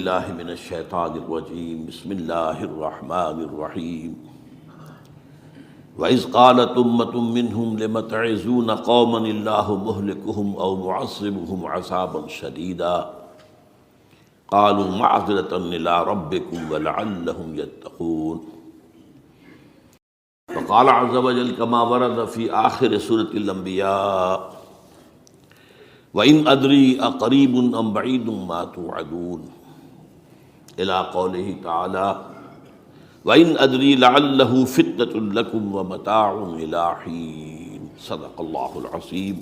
باللہ من الشیطان الرجیم بسم اللہ الرحمن الرحیم وَإِذْ قَالَتْ أُمَّةٌ مِّنْهُمْ لِمَ تَعِظُونَ قَوْمًا اللَّهُ مُهْلِكُهُمْ أَوْ مُعَذِّبُهُمْ عَذَابًا شَدِيدًا قَالُوا مَعْذِرَةً إِلَىٰ رَبِّكُمْ وَلَعَلَّهُمْ يَتَّقُونَ وقال عز وجل كما ورد في آخر سورة الأنبياء وَإِنْ أَدْرِي أَقَرِيبٌ أَمْ بَعِيدٌ مَا تُوعَدُونَ إلى قوله تعالى وَإِنْ أَدْرِي لَعَلَّهُ فِتْنَةٌ لَكُمْ وَمَتَاعٌ إِلَىٰ حِينٍ صدق اللہ العظیم۔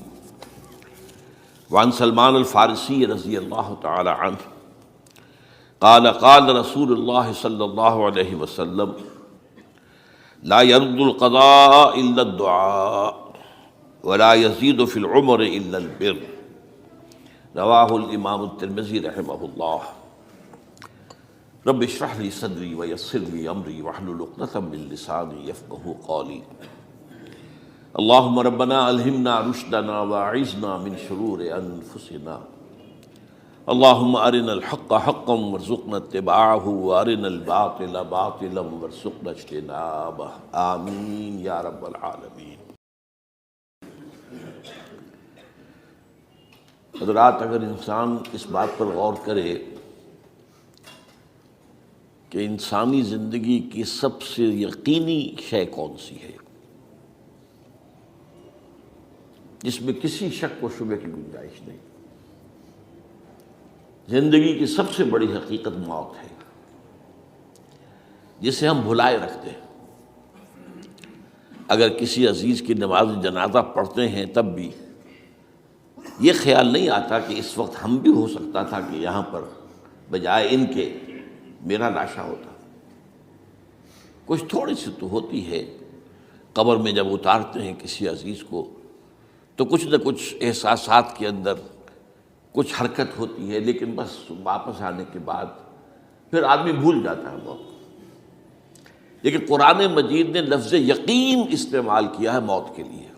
وعن سلمان الفارسی رضی اللہ تعالی عنہ قال قال رسول اللہ صلی اللہ علیہ وسلم لا يرد القضاء إلا الدعاء ولا يزيد في العمر إلا البر رواہ الامام الترمذی رحمہ اللہ۔ رب اشرح لی صدری ویسر لی امری واحلل عقدۃ من لسانی یفقہوا قولی۔ اللہم ربنا الہمنا رشدنا واعذنا من شرور انفسنا، اللہم ارنا الحق حقا وارزقنا اتباعہ وارنا الباطل باطلا وارزقنا اجتنابہ، آمین یا رب العالمین۔ حضرات، اگر انسان اس بات پر غور کرے کہ انسانی زندگی کی سب سے یقینی شے کون سی ہے جس میں کسی شک و شبہ کی گنجائش نہیں، زندگی کی سب سے بڑی حقیقت موت ہے جسے ہم بھلائے رکھتے ہیں۔ اگر کسی عزیز کی نماز جنازہ پڑھتے ہیں تب بھی یہ خیال نہیں آتا کہ اس وقت ہم بھی ہو سکتا تھا کہ یہاں پر بجائے ان کے میرا لاشا ہوتا۔ کچھ تھوڑی سی تو ہوتی ہے، قبر میں جب اتارتے ہیں کسی عزیز کو تو کچھ نہ کچھ احساسات کے اندر کچھ حرکت ہوتی ہے، لیکن بس واپس آنے کے بعد پھر آدمی بھول جاتا ہے موت۔ لیکن قرآن مجید نے لفظ یقین استعمال کیا ہے موت کے لیے۔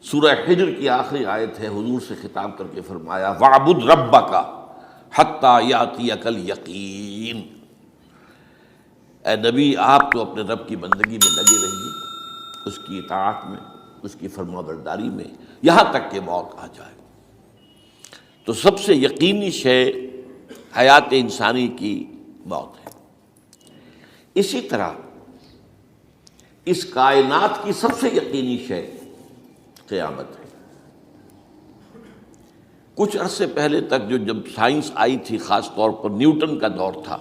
سورہ حجر کی آخری آیت ہے، حضور سے خطاب کر کے فرمایا وَاعْبُدْ رَبَّكَ حَتَّى يَأْتِيَكَ الْيَقِينُ۔ اے نبی، آپ تو اپنے رب کی بندگی میں لگے رہیے، اس کی اطاعت میں، اس کی فرما برداری میں، یہاں تک کہ موت آ جائے۔ تو سب سے یقینی شے حیات انسانی کی موت ہے۔ اسی طرح اس کائنات کی سب سے یقینی شے قیامت ہے۔ کچھ عرصے پہلے تک جب سائنس آئی تھی، خاص طور پر نیوٹن کا دور تھا،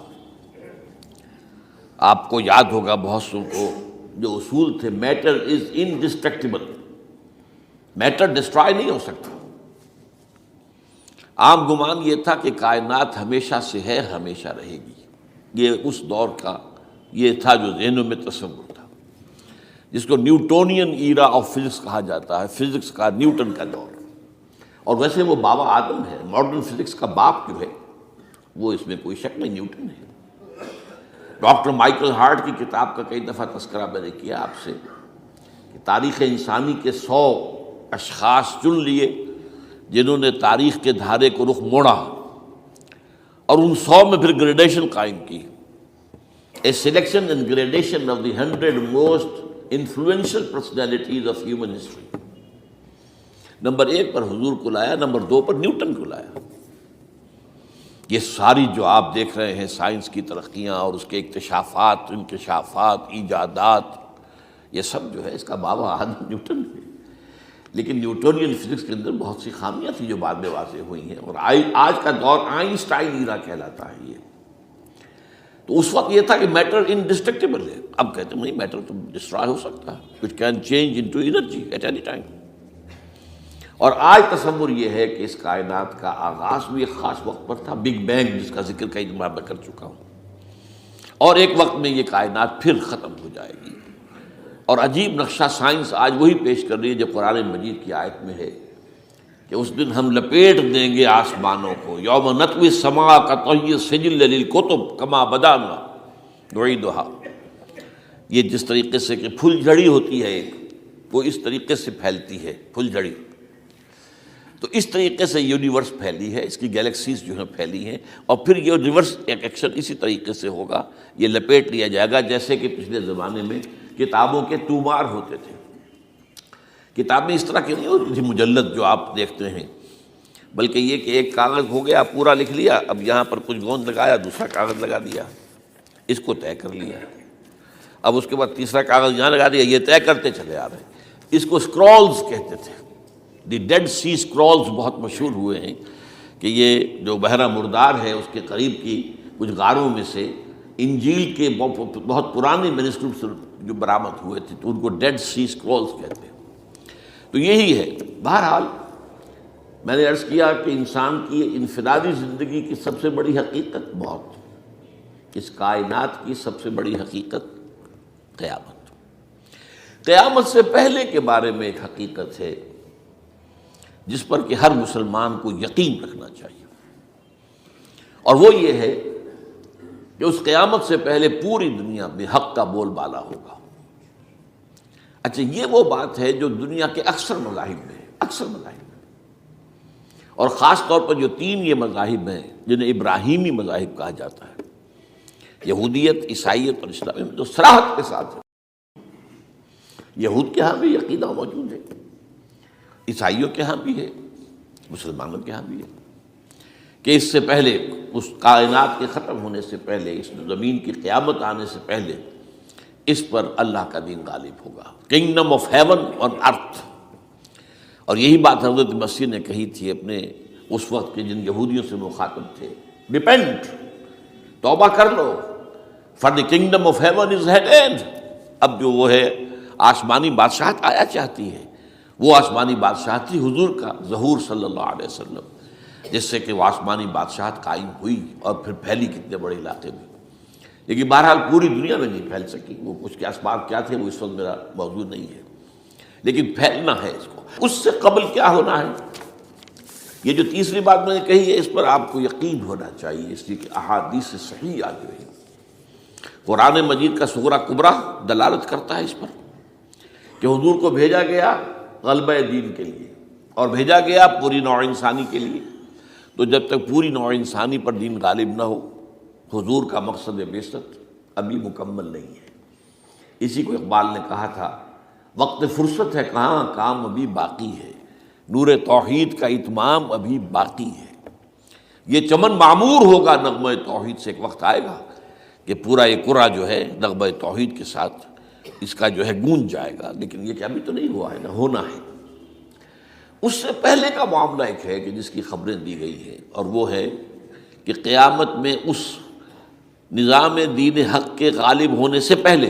آپ کو یاد ہوگا بہت سو کو جو اصول تھے، میٹر از انڈسٹرکٹیبل، میٹر ڈسٹرائے نہیں ہو سکتا۔ عام گمان یہ تھا کہ کائنات ہمیشہ سے ہے، ہمیشہ رہے گی۔ یہ اس دور کا یہ تھا جو ذہنوں میں تصور تھا، جس کو نیوٹونین ایرا آف فزکس کہا جاتا ہے، فزکس کا نیوٹن کا دور۔ اور ویسے وہ بابا آدم ہے، ماڈرن فزکس کا باپ جو ہے وہ اس میں کوئی شک نہیں، نیوٹن ہے۔ ڈاکٹر مائیکل ہارٹ کی کتاب کا کئی دفعہ تذکرہ میں نے کیا آپ سے کہ تاریخ انسانی کے 100 اشخاص چن لیے جنہوں نے تاریخ کے دھارے کو رخ موڑا، اور ان 100 میں پھر گریڈیشن قائم کی، a selection and gradation of the 100 most influential personalities of human history۔ Number 1 پر حضور کو لایا، نمبر 2 پر نیوٹن کو لایا۔ یہ ساری جو آپ دیکھ رہے ہیں سائنس کی ترقیاں اور اس کے اکتشافات، انکشافات، ایجادات، یہ سب جو ہے اس کا بابا آدم نیوٹن ہے۔ لیکن نیوٹونین فزکس کے اندر بہت سی خامیاں تھیں جو بعد میں واضح ہوئی ہیں، اور آج کا دور آئنسٹائن ایرا کہلاتا ہے یہ۔ تو اس وقت یہ تھا کہ میٹر انڈسٹرکٹیبل ہے، اب کہتے ہیں نہیں، میٹر تو ڈسٹرائے ہو سکتا ہے، it can change into energy at any time. اور آج تصور یہ ہے کہ اس کائنات کا آغاز بھی ایک خاص وقت پر تھا، بگ بینگ، جس کا ذکر کئی دفعہ میں کر چکا ہوں، اور ایک وقت میں یہ کائنات پھر ختم ہو جائے گی۔ اور عجیب نقشہ سائنس آج وہی پیش کر رہی ہے جو قرآن مجید کی آیت میں ہے کہ اس دن ہم لپیٹ دیں گے آسمانوں کو، یوم نطوی السماء کطی السجل للکتب کما بدانا نعیدھا۔ یہ جس طریقے سے کہ پھل جھڑی ہوتی ہے ایک، وہ اس طریقے سے پھیلتی ہے پھل جھڑی، تو اس طریقے سے یونیورس پھیلی ہے، اس کی گیلیکسیز جو ہیں پھیلی ہیں، اور پھر یہ ریورس ایکشن اسی طریقے سے ہوگا، یہ لپیٹ لیا جائے گا جیسے کہ پچھلے زمانے میں کتابوں کے تومار ہوتے تھے۔ کتابیں اس طرح کی نہیں ہوتی تھی مجلد جو آپ دیکھتے ہیں، بلکہ یہ کہ ایک کاغذ ہو گیا پورا لکھ لیا، اب یہاں پر کچھ گوند لگایا، دوسرا کاغذ لگا دیا، اس کو طے کر لیا، اب اس کے بعد تیسرا کاغذ یہاں لگا دیا، یہ طے کرتے چلے آ رہے ہیں۔ اس کو اسکرولز کہتے تھے، دی ڈیڈ سی اسکرولز بہت مشہور ہوئے ہیں کہ یہ جو بحیرہ مردار ہے اس کے قریب کی کچھ غاروں میں سے انجیل کے بہت پرانے مینuscripts جو برآمد ہوئے تھے، تو ان کو ڈیڈ سی اسکرولز کہتے ہیں۔ تو یہی ہے۔ بہرحال میں نے عرض کیا کہ انسان کی انفرادی زندگی کی سب سے بڑی حقیقت موت، اس کائنات کی سب سے بڑی حقیقت قیامت۔ قیامت سے پہلے کے بارے میں ایک حقیقت ہے جس پر کہ ہر مسلمان کو یقین رکھنا چاہیے، اور وہ یہ ہے کہ اس قیامت سے پہلے پوری دنیا میں حق کا بول بالا ہوگا۔ اچھا، یہ وہ بات ہے جو دنیا کے اکثر مذاہب میں ہے، اکثر مذاہب میں، اور خاص طور پر جو تین یہ مذاہب ہیں جنہیں ابراہیمی مذاہب کہا جاتا ہے، یہودیت، عیسائیت اور اسلام، میں جو صراحت کے ساتھ ہے۔ یہود کے ہاں بھی عقیدہ موجود ہے، عیسائیوں کے ہاں بھی ہے، مسلمانوں کے ہاں بھی ہے، کہ اس سے پہلے، اس کائنات کے ختم ہونے سے پہلے، اس زمین کی قیامت آنے سے پہلے اس پر اللہ کا دین غالب ہوگا، کنگڈم آف ہیون آن ارتھ۔ اور یہی بات حضرت مسیح نے کہی تھی اپنے اس وقت کے جن یہودیوں سے مخاطب تھے، ریپینٹ، توبہ کر لو، for the kingdom of heaven is at hand. اب جو وہ ہے آسمانی بادشاہت آیا چاہتی ہے، وہ آسمانی بادشاہت تھی حضور کا ظہور صلی اللہ علیہ وسلم، جس سے کہ وہ آسمانی بادشاہت قائم ہوئی اور پھر پھیلی کتنے بڑے علاقے میں، لیکن بہرحال پوری دنیا میں نہیں پھیل سکی۔ وہ اس کے اسباب کیا تھے وہ اس وقت میرا موضوع نہیں ہے، لیکن پھیلنا ہے اس کو۔ اس سے قبل کیا ہونا ہے، یہ جو تیسری بات میں نے کہی ہے، اس پر آپ کو یقین ہونا چاہیے، اس لیے کہ احادیث صحیح آ گئی ہے۔ قرآن مجید کا سغرا کبرا دلالت کرتا ہے اس پر کہ حضور کو بھیجا گیا غلبہ دین کے لیے، اور بھیجا گیا پوری نوع انسانی کے لیے۔ تو جب تک پوری نوع انسانی پر دین غالب نہ ہو، حضور کا مقصد بعثت ابھی مکمل نہیں ہے۔ اسی کو اقبال نے کہا تھا، وقت فرصت ہے کہاں، کام ابھی باقی ہے، نور توحید کا اتمام ابھی باقی ہے۔ یہ چمن معمور ہوگا نغمہ توحید سے، ایک وقت آئے گا کہ پورا یہ قرہ جو ہے نغمہ توحید کے ساتھ اس کا جو ہے گونج جائے گا، لیکن یہ کہ ابھی تو نہیں ہوا ہے، نہ ہونا ہے۔ اس سے پہلے کا معاملہ ایک ہے کہ جس کی خبریں دی گئی ہیں، اور وہ ہے کہ قیامت میں اس نظام دین حق کے غالب ہونے سے پہلے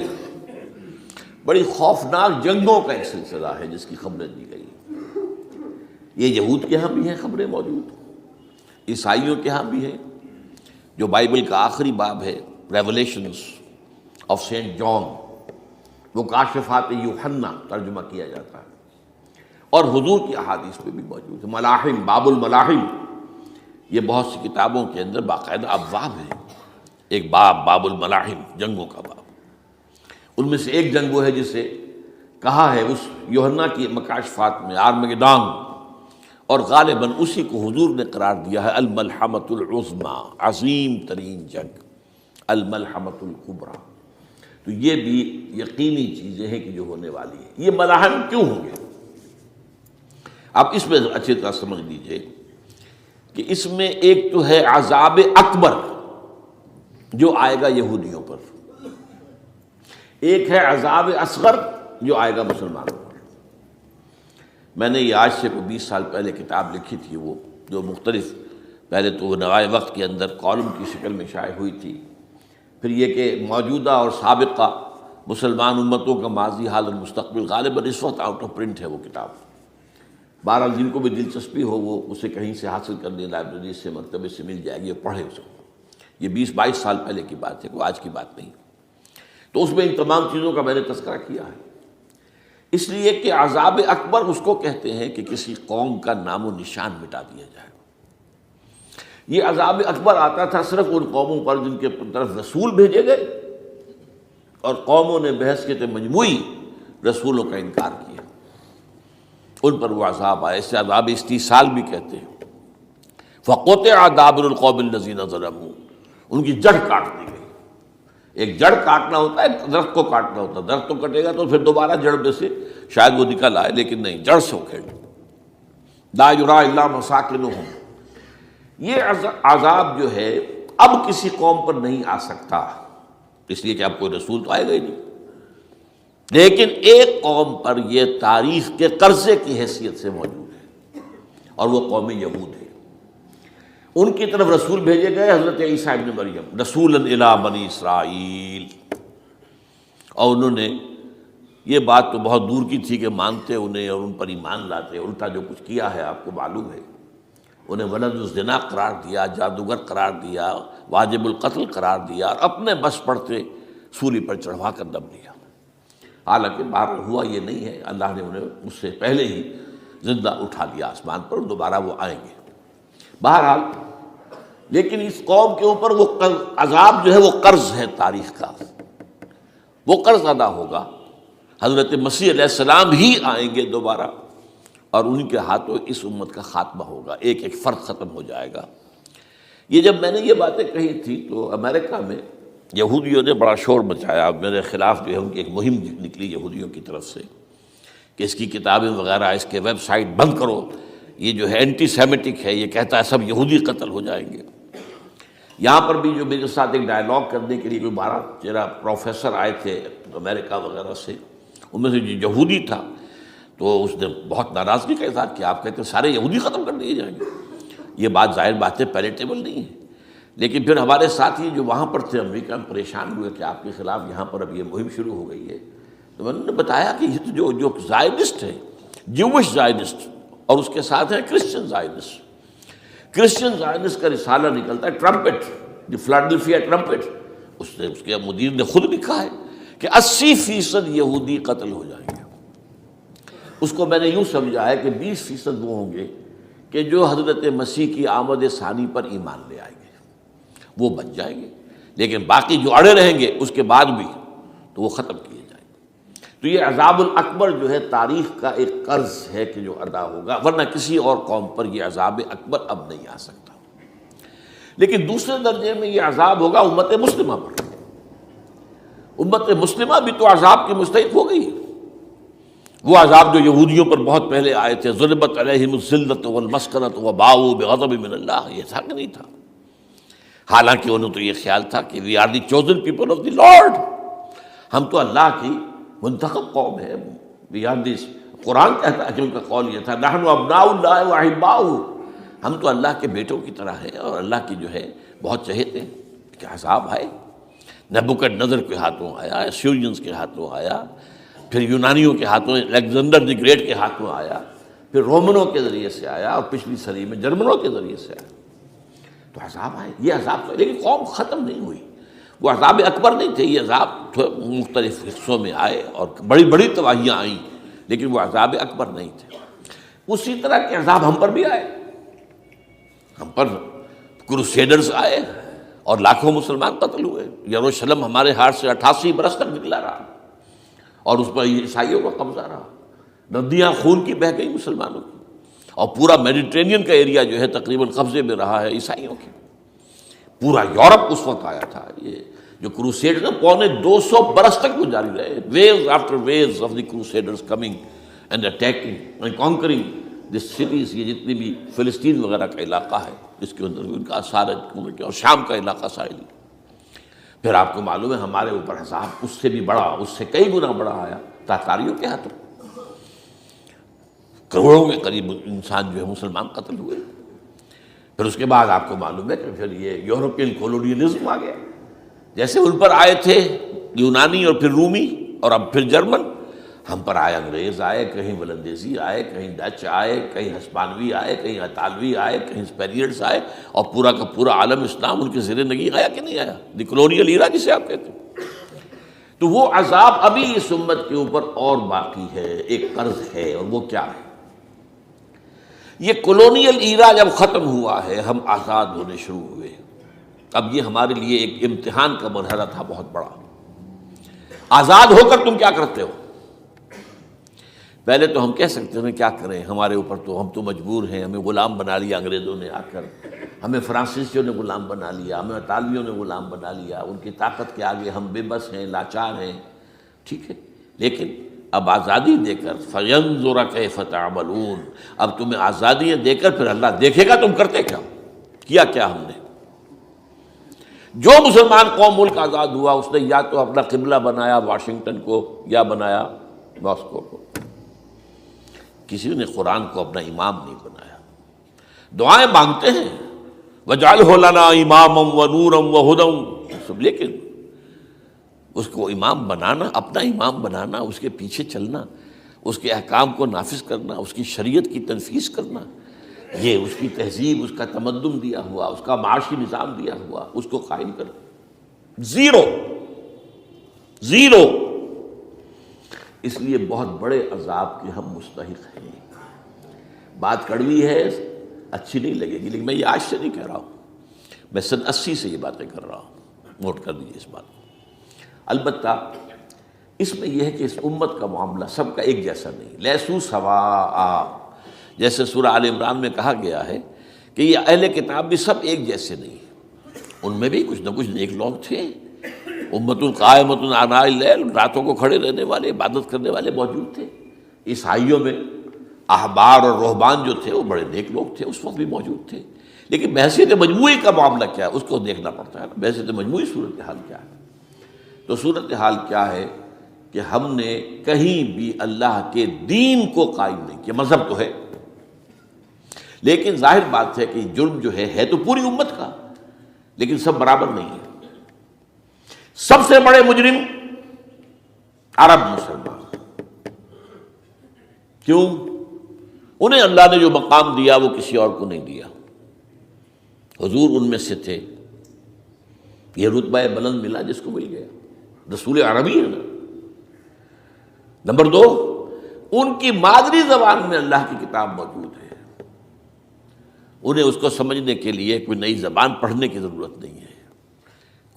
بڑی خوفناک جنگوں کا ایک سلسلہ ہے جس کی خبریں دی گئی ہیں۔ یہ یہود کے ہاں بھی ہیں خبریں موجود، عیسائیوں کے ہاں بھی ہیں۔ جو بائبل کا آخری باب ہے، ریولیشنز آف سینٹ جان، وہ کاشفات یوحنا ترجمہ کیا جاتا ہے، اور حضور کی احادیث میں بھی موجود ہے۔ ملاحم، باب الملاحم، یہ بہت سی کتابوں کے اندر باقاعدہ ابواب ہیں، ایک باب، باب الملاحم، جنگوں کا باب۔ ان میں سے ایک جنگ وہ ہے جسے کہا ہے اس یوحنا کی مکاشفات میں آرمگیڈان، اور غالباً اسی کو حضور نے قرار دیا ہے الملحمۃ العظمیٰ، عظیم ترین جنگ، الملحمۃ الکبریٰ۔ تو یہ بھی یقینی چیزیں ہیں کہ جو ہونے والی ہیں۔ یہ ملاحم کیوں ہوں گے؟ آپ اس میں اچھی طرح سمجھ لیجئے کہ اس میں ایک تو ہے عذاب اکبر جو آئے گا یہودیوں پر، ایک ہے عذاب اصغر جو آئے گا مسلمانوں پر۔ میں نے یہ آج سے 20 سال پہلے کتاب لکھی تھی، وہ جو مختلف، پہلے تو وہ نوائے وقت کے اندر کالم کی شکل میں شائع ہوئی تھی، پھر یہ کہ موجودہ اور سابقہ مسلمان امتوں کا ماضی، حال اور مستقبل، غالباً اس وقت آؤٹ آف پرنٹ ہے وہ کتاب۔ بہرحال جن کو بھی دلچسپی ہو وہ اسے کہیں سے حاصل کر لیں، لائبریری سے، مکتبے سے مل جائے گی، اور پڑھے اس کو۔ یہ 20-22 سال پہلے کی بات ہے، کوئی آج کی بات نہیں۔ تو اس میں ان تمام چیزوں کا میں نے تذکرہ کیا ہے، اس لیے کہ عذاب اکبر اس کو کہتے ہیں کہ کسی قوم کا نام و نشان مٹا دیا جائے۔ یہ عذاب اکبر آتا تھا صرف ان قوموں پر جن کے طرف رسول بھیجے گئے، اور قوموں نے بحثیت مجموعی رسولوں کا انکار کیا، ان پر وہ عذاب آئے، اسے عذاب استیصال بھی کہتے ہیں۔ فقطع دابر القوم الذین ظلموا، ان کی جڑ کاٹ دی گئی۔ ایک جڑ کاٹنا ہوتا ہے، درخت کو کاٹنا ہوتا ہے، درخت تو کٹے گا تو پھر دوبارہ جڑ میں سے شاید وہ نکل آئے، لیکن نہیں، جڑ سے اکھیڑ۔ لا یری الا مساکنہم، یہ عذاب جو ہے اب کسی قوم پر نہیں آ سکتا، اس لیے کہ اب کوئی رسول تو آئے گا ہی نہیں، لیکن ایک قوم پر یہ تاریخ کے قرضے کی حیثیت سے موجود ہے، اور وہ قوم یہود ہے۔ ان کی طرف رسول بھیجے گئے حضرت عیسیٰ ابن مریم، رسولا الی بنی اسرائیل، اور انہوں نے یہ بات تو بہت دور کی تھی کہ مانتے انہیں اور ان پر ایمان لاتے، الٹا جو کچھ کیا ہے آپ کو معلوم ہے، انہیں ولد الزنا قرار دیا، جادوگر قرار دیا، واجب القتل قرار دیا، اور اپنے بس پڑتے سولی پر چڑھوا کر دم لیا۔ حالانکہ بار ہوا یہ نہیں ہے، اللہ نے انہیں اس سے پہلے ہی زندہ اٹھا لیا آسمان پر، دوبارہ وہ آئیں گے۔ بہرحال لیکن اس قوم کے اوپر وہ عذاب جو ہے وہ قرض ہے تاریخ کا، وہ قرض ادا ہوگا۔ حضرت مسیح علیہ السلام ہی آئیں گے دوبارہ، اور ان کے ہاتھوں اس امت کا خاتمہ ہوگا، ایک ایک فرد ختم ہو جائے گا۔ یہ جب میں نے یہ باتیں کہی تھی تو امریکہ میں یہودیوں نے بڑا شور مچایا، میرے خلاف جو ہے ان کی ایک مہم نکلی یہودیوں کی طرف سے کہ اس کی کتابیں وغیرہ، اس کے ویب سائٹ بند کرو، یہ جو ہے اینٹی سیمیٹک ہے، یہ کہتا ہے سب یہودی قتل ہو جائیں گے۔ یہاں پر بھی جو میرے ساتھ ایک ڈائلاگ کرنے کے لیے کوئی 12-13 پروفیسر آئے تھے امریکہ وغیرہ سے، ان میں سے جو یہودی تھا تو اس نے بہت ناراضگی کا اظہار کیا، آپ کہتے ہیں سارے یہودی ختم کر دیے جائیں گے، یہ بات ظاہر بات ہے پیلیٹیبل نہیں ہے۔ لیکن پھر ہمارے ساتھی جو وہاں پر تھے امریکہ میں پریشان ہوئے کہ آپ کے خلاف یہاں پر اب یہ مہم شروع ہو گئی ہے، تو میں نے بتایا کہ یہ تو جو زائنسٹ ہے، جوش زائنسٹ، اور اس کے ساتھ ہے کرسچن زائنسٹ۔ کرسچن زائنسٹ کا رسالہ نکلتا ہے ٹرمپٹ، دی فلاڈلفیا ٹرمپٹ، اس کے مدیر نے خود لکھا ہے کہ 80% یہودی قتل ہو جائیں گے۔ اس کو میں نے یوں سمجھا ہے کہ 20% وہ ہوں گے کہ جو حضرت مسیح کی آمد ثانی پر ایمان لے آئیں گے، وہ بچ جائیں گے، لیکن باقی جو اڑے رہیں گے اس کے بعد بھی تو وہ ختم کیے جائیں گے۔ تو یہ عذاب الاکبر جو ہے تاریخ کا ایک قرض ہے کہ جو ادا ہوگا، ورنہ کسی اور قوم پر یہ عذاب اکبر اب نہیں آ سکتا۔ لیکن دوسرے درجے میں یہ عذاب ہوگا امت مسلمہ پر۔ امت مسلمہ بھی تو عذاب کی مستحق ہو گئی، وہ عذاب جو یہودیوں پر بہت پہلے آئے تھے، ضربت علیہم الذلۃ والمسکنۃ وباؤوا بغضب من اللہ، یہ تھا کہ نہیں تھا؟ حالانکہ انہوں تو یہ خیال تھا کہ we are the chosen people of the Lord, ہم تو اللہ کی منتخب قوم ہے، وی آر دی، قرآن کہتا ہے کہ ان کا قول یہ تھا نحن ابناء اللہ واحباؤہ، ہم تو اللہ کے بیٹوں کی طرح ہیں اور اللہ کی جو ہے بہت چہیتے ہیں۔ کہ عذاب آئے، نبوکڈنضر کے ہاتھوں آیا، اسیرینز کے ہاتھوں آیا، پھر یونانیوں کے ہاتھوں، الیگزینڈر دی گریٹ کے ہاتھوں آیا، پھر رومنوں کے ذریعے سے آیا، اور پچھلی صدی میں جرمنوں کے ذریعے سے آیا۔ تو عذاب آئے، یہ عذاب تو، لیکن قوم ختم نہیں ہوئی، وہ عذاب اکبر نہیں تھے، یہ عذاب مختلف حصوں میں آئے اور بڑی بڑی تباہیاں آئیں، لیکن وہ عذاب اکبر نہیں تھے۔ اسی طرح کے عذاب ہم پر بھی آئے، ہم پر کروسیڈرز آئے اور لاکھوں مسلمان قتل ہوئے۔ یروشلم ہمارے ہاتھ سے 88 برس تک نکلا رہا، اور اس پر عیسائیوں کا قبضہ رہا، ندیاں خون کی بہہ گئی مسلمانوں کی، اور پورا میڈیٹرینین کا ایریا جو ہے تقریباً قبضے میں رہا ہے عیسائیوں کے۔ پورا یورپ اس وقت آیا تھا، یہ جو کروسیڈر 250 برس تک وہ جاری رہے، waves after waves of the crusaders coming and attacking and conquering this cities, یہ جتنی بھی فلسطین وغیرہ کا علاقہ ہے اس کے اندر بھی ان کا اثار ہے، اور شام کا علاقہ ساحلی۔ پھر آپ کو معلوم ہے ہمارے اوپر عذاب اس سے بھی بڑا، اس سے کئی گنا بڑا آیا تاتاریوں کے ہاتھوں، کروڑوں کے قریب انسان جو ہے مسلمان قتل ہوئے۔ پھر اس کے بعد آپ کو معلوم ہے کہ پھر یہ یورپین کولونیلزم آ گیا، جیسے ان پر آئے تھے یونانی اور پھر رومی اور اب پھر جرمن، ہم پر آئے انگریز آئے، کہیں ولندیزی آئے، کہیں ڈچ آئے، کہیں ہسپانوی آئے، کہیں اطالوی آئے، کہیں اسپینیئرز آئے، اور پورا کا پورا عالم اسلام ان کے زیر نگی آیا کہ نہیں آیا، دی کلونیل ایرا جسے آپ کہتے ہیں۔ تو وہ عذاب ابھی اس امت کے اوپر اور باقی ہے، ایک قرض ہے، اور وہ کیا ہے؟ یہ کلونیل ایرا جب ختم ہوا ہے، ہم آزاد ہونے شروع ہوئے، اب یہ ہمارے لیے ایک امتحان کا مرحلہ تھا بہت بڑا۔ آزاد ہو کر تم کیا کرتے ہو؟ پہلے تو ہم کہہ سکتے ہیں کیا کریں، ہمارے اوپر تو ہم تو مجبور ہیں، ہمیں غلام بنا لیا انگریزوں نے آ کر، ہمیں فرانسیسیوں نے غلام بنا لیا، ہمیں اطالویوں نے غلام بنا لیا، ان کی طاقت کے آگے ہم بے بس ہیں، لاچار ہیں. ٹھیک ہے، لیکن اب آزادی دے کر فَيَنظُرَ كَيْفَ تَعْمَلُونَ، اب تمہیں آزادیاں دے کر پھر اللہ دیکھے گا تم کرتے کیا کیا ہم نے. جو مسلمان قوم ملک آزاد ہوا اس نے یا تو اپنا قبلہ بنایا واشنگٹن کو یا بنایا ماسکو کو، کسی نے قرآن کو اپنا امام نہیں بنایا. دعائیں مانگتے ہیں وَاجْعَلْهُ لَنَا إِمَامًا وَنُورًا وَهُدًى، لیکن اس کو امام بنانا، اپنا امام بنانا، اس کے پیچھے چلنا، اس کے احکام کو نافذ کرنا، اس کی شریعت کی تنفیذ کرنا، یہ اس کی تہذیب، اس کا تمدن دیا ہوا، اس کا معاشی نظام دیا ہوا، اس کو قائم کرنا زیرو. اس لیے بہت بڑے عذاب کے ہم مستحق ہیں. بات کڑوی ہے، اچھی نہیں لگے گی، لیکن میں یہ آج سے نہیں کہہ رہا ہوں، میں سن 80 سے یہ باتیں کر رہا ہوں. نوٹ کر دیجیے اس بات کو. البتہ اس میں یہ ہے کہ اس امت کا معاملہ سب کا ایک جیسا نہیں، لیسو سواء، جیسے سورہ آل عمران میں کہا گیا ہے کہ یہ اہل کتاب بھی سب ایک جیسے نہیں، ان میں بھی کچھ نہ کچھ نیک لوگ تھے. امت قائمۃ آناء اللیل، راتوں کو کھڑے رہنے والے، عبادت کرنے والے موجود تھے. عیسائیوں میں احبار اور رہبان جو تھے وہ بڑے نیک لوگ تھے، اس وقت بھی موجود تھے. لیکن بحیثیت مجموعی کا معاملہ کیا ہے اس کو دیکھنا پڑتا ہے نا، بحیثیت مجموعی صورتحال کیا ہے. تو صورتحال کیا ہے کہ ہم نے کہیں بھی اللہ کے دین کو قائم نہیں کیا. مذہب تو ہے، لیکن ظاہر بات ہے کہ جرم جو ہے تو پوری امت کا، لیکن سب برابر نہیں ہے. سب سے بڑے مجرم عرب مسلمان. کیوں؟ انہیں اللہ نے جو مقام دیا وہ کسی اور کو نہیں دیا. حضور ان میں سے تھے، یہ رتبہ بلند ملا جس کو مل گیا، رسول عربی ہے نا. نمبر 2، ان کی مادری زبان میں اللہ کی کتاب موجود ہے، انہیں اس کو سمجھنے کے لیے کوئی نئی زبان پڑھنے کی ضرورت نہیں ہے.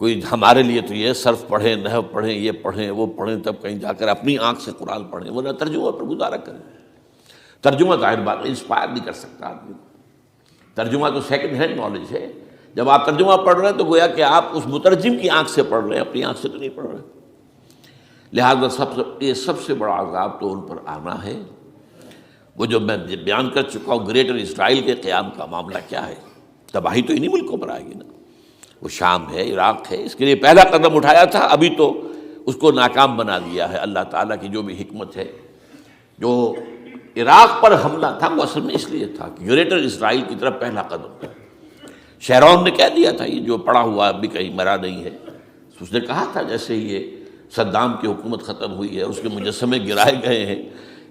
کوئی ہمارے لیے تو یہ صرف پڑھیں، نحو پڑھیں، یہ پڑھیں، وہ پڑھیں، تب کہیں جا کر اپنی آنکھ سے قرآن پڑھیں، ورنہ ترجمہ پر گزارا کریں. ترجمہ ظاہر بات ہے انسپائر نہیں کر سکتا آدمی. ترجمہ تو سیکنڈ ہینڈ نالج ہے. جب آپ ترجمہ پڑھ رہے ہیں تو گویا کہ آپ اس مترجم کی آنکھ سے پڑھ رہے ہیں، اپنی آنکھ سے تو نہیں پڑھ رہے. لہٰذا یہ سب سے بڑا عذاب تو ان پر آنا ہے. وہ جو میں بیان کر چکا ہوں گریٹر اسرائیل کے قیام کا معاملہ کیا ہے، تباہی تو انہی ملکوں پر آئے گی نا. وہ شام ہے، عراق ہے، اس کے لیے پہلا قدم اٹھایا تھا، ابھی تو اس کو ناکام بنا دیا ہے. اللہ تعالیٰ کی جو بھی حکمت ہے. جو عراق پر حملہ تھا وہ اصل میں اس لیے تھا کہ گریٹر اسرائیل کی طرف پہلا قدم تھا. شیرون نے کہہ دیا تھا، یہ جو پڑا ہوا ابھی کہیں مرا نہیں ہے، اس نے کہا تھا جیسے ہی یہ صدام کی حکومت ختم ہوئی ہے، اس کے مجسمے گرائے گئے ہیں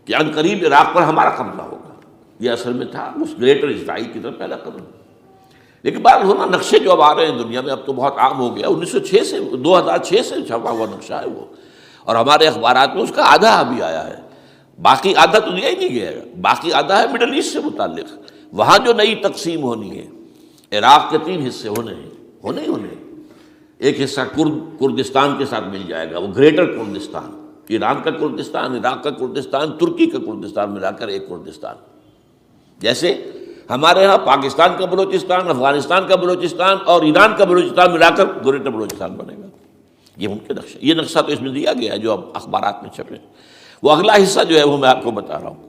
کہ ان قریب عراق پر ہمارا قبضہ ہوگا. یہ اصل میں تھا اس گریٹر اسرائیل کی طرف پہلا قدم. لیکن بات ہونا نقشے جو اب آ رہے ہیں دنیا میں، اب تو بہت عام ہو گیا. 1906 سے 2006 سے چھپا ہوا نقشہ ہے وہ، اور ہمارے اخبارات میں اس کا آدھا ابھی آیا ہے. باقی آدھا تو دیا ہی نہیں گیا. باقی آدھا ہے مڈل ایسٹ سے متعلق. وہاں جو نئی تقسیم ہونی ہے، عراق کے 3 حصے ہونے ہیں. ایک حصہ کردستان کے ساتھ مل جائے گا، وہ گریٹر کردستان، ایران کا کردستان، عراق کا کردستان، ترکی کا کردستان ملا کر ایک کردستان. جیسے ہمارے ہاں پاکستان کا بلوچستان، افغانستان کا بلوچستان اور ایران کا بلوچستان ملا کر گریٹر بلوچستان بنے گا. یہ ان کے نقشہ، یہ نقشہ تو اس میں دیا گیا ہے جو اب اخبارات میں چھپے. وہ اگلا حصہ جو ہے وہ میں آپ کو بتا رہا ہوں.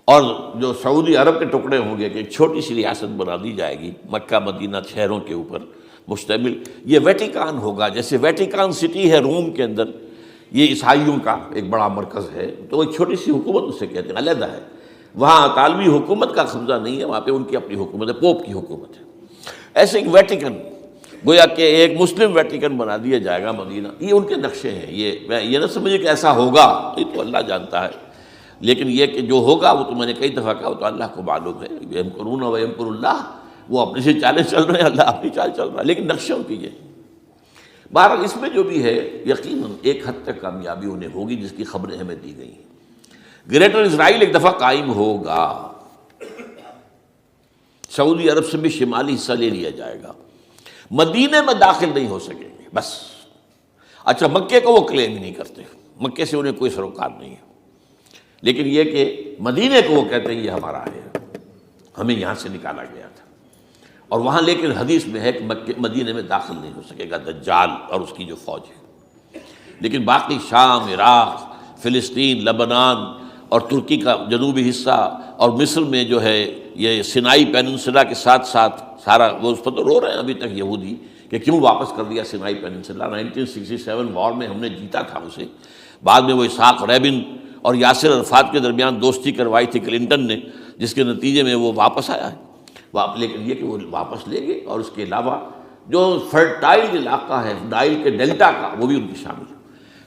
اور جو سعودی عرب کے ٹکڑے ہوں گے کہ ایک چھوٹی سی ریاست بنا دی جائے گی مکہ مدینہ شہروں کے اوپر مشتمل. یہ ویٹیکان ہوگا، جیسے ویٹیکان سٹی ہے روم کے اندر، یہ عیسائیوں کا ایک بڑا مرکز ہے. تو ایک چھوٹی سی حکومت اسے کہتے ہیں، علیحدہ ہے. وہاں اطالوی حکومت کا قبضہ نہیں ہے، وہاں پہ ان کی اپنی حکومت ہے، پوپ کی حکومت ہے. ایسے ایک ویٹیکن، گویا کہ ایک مسلم ویٹیکن بنا دیا جائے گا مدینہ. یہ ان کے نقشے ہیں. یہ نہ سمجھے کہ ایسا ہوگا، یہ تو اللہ جانتا ہے. لیکن یہ کہ جو ہوگا وہ تو میں نے کئی دفعہ کہا، وہ تو اللہ کو معلوم ہے. یمکرون و یمکر اللہ، وہ اپنی سے چالیں چل رہے ہیں، اللہ اپنی چال چل رہا ہے. لیکن نقشوں کی یہ بہرحال اس میں جو بھی ہے یقیناً ایک حد تک کامیابی انہیں ہوگی جس کی خبریں ہمیں دی گئی ہیں. گریٹر اسرائیل ایک دفعہ قائم ہوگا، سعودی عرب سے بھی شمالی حصہ لے لیا جائے گا. مدینے میں داخل نہیں ہو سکیں گے بس. اچھا، مکے کو وہ کلیم ہی نہیں کرتے، مکے سے انہیں کوئی سروکار نہیں ہے. لیکن یہ کہ مدینے کو وہ کہتے ہیں یہ ہمارا ہے، ہمیں یہاں سے نکالا گیا تھا، اور وہاں لیکن حدیث میں ہے کہ مدینے میں داخل نہیں ہو سکے گا دجال اور اس کی جو فوج ہے، لیکن باقی شام، عراق، فلسطین، لبنان اور ترکی کا جنوبی حصہ اور مصر میں جو ہے یہ سینائی پیننسلا کے ساتھ ساتھ سارا، وہ اس پر تو رو رہے ہیں ابھی تک یہودی کہ کیوں واپس کر دیا سینائی پیننسلا، 1967 وار میں ہم نے جیتا تھا اسے، بعد میں وہ اسحاق ریبن اور یاسر عرفات کے درمیان دوستی کروائی تھی کلنٹن نے، جس کے نتیجے میں وہ واپس آیا ہے، لیکن یہ کہ وہ واپس لے گئے، اور اس کے علاوہ جو فرٹائل علاقہ ہے نائل کے ڈیلٹا کا وہ بھی ان کی شامل ہے۔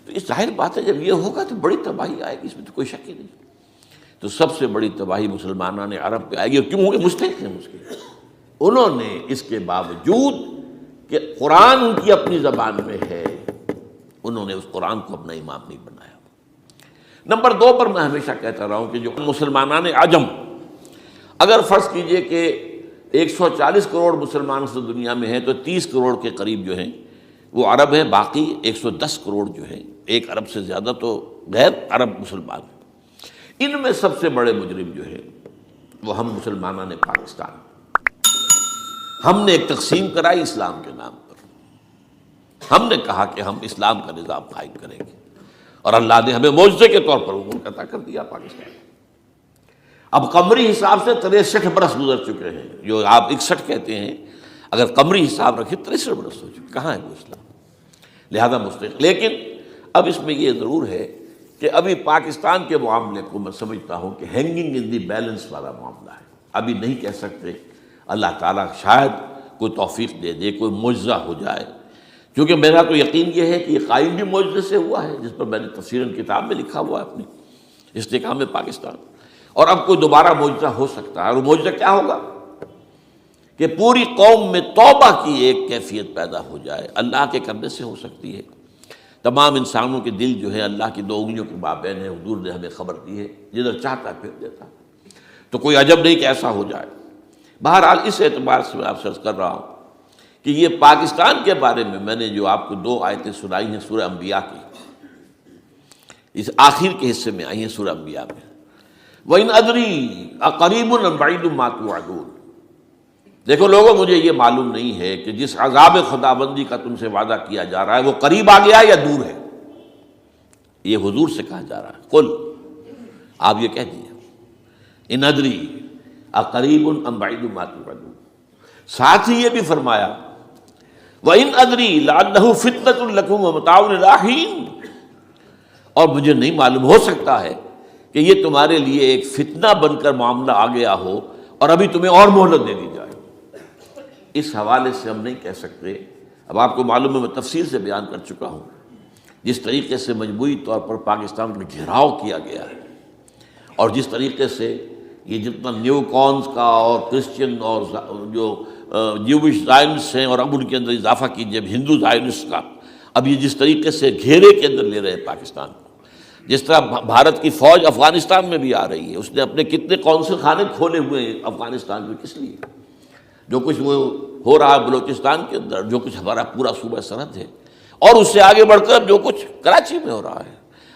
تو اس ظاہر بات ہے جب یہ ہوگا تو بڑی تباہی آئے گی، اس میں تو کوئی شک ہی نہیں۔ تو سب سے بڑی تباہی مسلمانان عرب پہ آئے گی، اور کیوں ہوگی؟ مستحق ہیں اس کے، انہوں نے اس کے باوجود کہ قرآن ان کی اپنی زبان میں ہے، انہوں نے اس قرآن کو اپنا امام نہیں بنایا۔ نمبر 2 پر میں ہمیشہ کہتا رہا ہوں کہ جو مسلمانان عجم، اگر فرض کیجئے کہ 140 کروڑ مسلمان اس دنیا میں ہیں تو 30 کروڑ کے قریب جو ہیں وہ عرب ہیں، باقی 110 کروڑ جو ہیں، 1 ارب سے زیادہ تو غیر عرب مسلمان ہیں۔ ان میں سب سے بڑے مجرم جو ہے وہ ہم مسلمانان پاکستان، ہم نے ایک تقسیم کرائی اسلام کے نام پر، ہم نے کہا کہ ہم اسلام کا نظام قائم کریں گے، اور اللہ نے ہمیں معجزے کے طور پر وہ ملک عطا کر دیا پاکستان۔ اب قمری حساب سے 63 برس گزر چکے ہیں، جو آپ 61 کہتے ہیں، اگر قمری حساب رکھیں 63 برس ہو چکے، کہاں ہے وہ اسلام؟ لہذا مستحق۔ لیکن اب اس میں یہ ضرور ہے کہ ابھی پاکستان کے معاملے کو میں سمجھتا ہوں کہ ہینگنگ ان دی بیلنس والا معاملہ ہے، ابھی نہیں کہہ سکتے، اللہ تعالیٰ شاید کوئی توفیق دے دے، کوئی معجزہ ہو جائے، کیونکہ میرا تو یقین یہ ہے کہ یہ قائم بھی معجزے سے ہوا ہے، جس پر میں نے تفسیراً کتاب میں لکھا ہوا ہے اپنی استحکام پاکستان، اور اب کوئی دوبارہ معجزہ ہو سکتا ہے، اور وہ معجزہ کیا ہوگا کہ پوری قوم میں توبہ کی ایک کیفیت پیدا ہو جائے، اللہ کے کرنے سے ہو سکتی ہے۔ تمام انسانوں کے دل جو ہے اللہ کی 2 انگلیوں کے مابین ہے، حضور نے ہمیں خبر دی ہے، جدھر چاہتا ہے پھر دیتا ہے، تو کوئی عجب نہیں کہ ایسا ہو جائے۔ بہرحال اس اعتبار سے میں آپ سے عرض کر رہا ہوں کہ یہ پاکستان کے بارے میں نے جو آپ کو 2 آیتیں سنائی ہیں سورہ انبیاء کی، اس آخر کے حصے میں آئی ہیں سورہ انبیاء میں، وَإِنْ أَدْرِي أَقَرِيبٌ أَمْ بَعِيدٌ مَا تُوعَدُونَ، دیکھو لوگوں مجھے یہ معلوم نہیں ہے کہ جس عذاب خدابندی کا تم سے وعدہ کیا جا رہا ہے وہ قریب آ گیا یا دور ہے، یہ حضور سے کہا جا رہا ہے، قل، آپ یہ کہہ دیجیے، إِنْ أَدْرِي أَقَرِيبٌ أَمْ بَعِيدٌ مَا تُوعَدُونَ، ساتھ ہی یہ بھی فرمایا وَإِنْ أَدْرِي لَعَلَّهُ فِتْنَةٌ لَكُمْ وَمَتَاعٌ إِلَىٰ حِينٍ، اور مجھے نہیں معلوم، ہو سکتا ہے کہ یہ تمہارے لیے ایک فتنہ بن کر معاملہ آ گیا ہو اور ابھی تمہیں اور مہلت دے دی جائے۔ اس حوالے سے ہم نہیں کہہ سکتے، اب آپ کو معلوم ہے میں تفصیل سے بیان کر چکا ہوں جس طریقے سے مجموعی طور پر پاکستان کا گھیراؤ کیا گیا ہے، اور جس طریقے سے یہ جتنا نیو کونز کا اور کرسچن اور جو جیوش زائنسٹ ہیں، اور اب ان کے اندر اضافہ کیجیے ہندو زائنسٹ کا، اب یہ جس طریقے سے گھیرے کے اندر لے رہے ہیں پاکستان کو، جس طرح بھارت کی فوج افغانستان میں بھی آ رہی ہے، اس نے اپنے کتنے قونصل خانے کھولے ہوئے ہیں افغانستان میں، کس لیے؟ جو کچھ وہ ہو رہا ہے بلوچستان کے اندر، جو کچھ ہمارا پورا صوبہ سرحد ہے، اور اس سے آگے بڑھ کر جو کچھ کراچی میں ہو رہا ہے،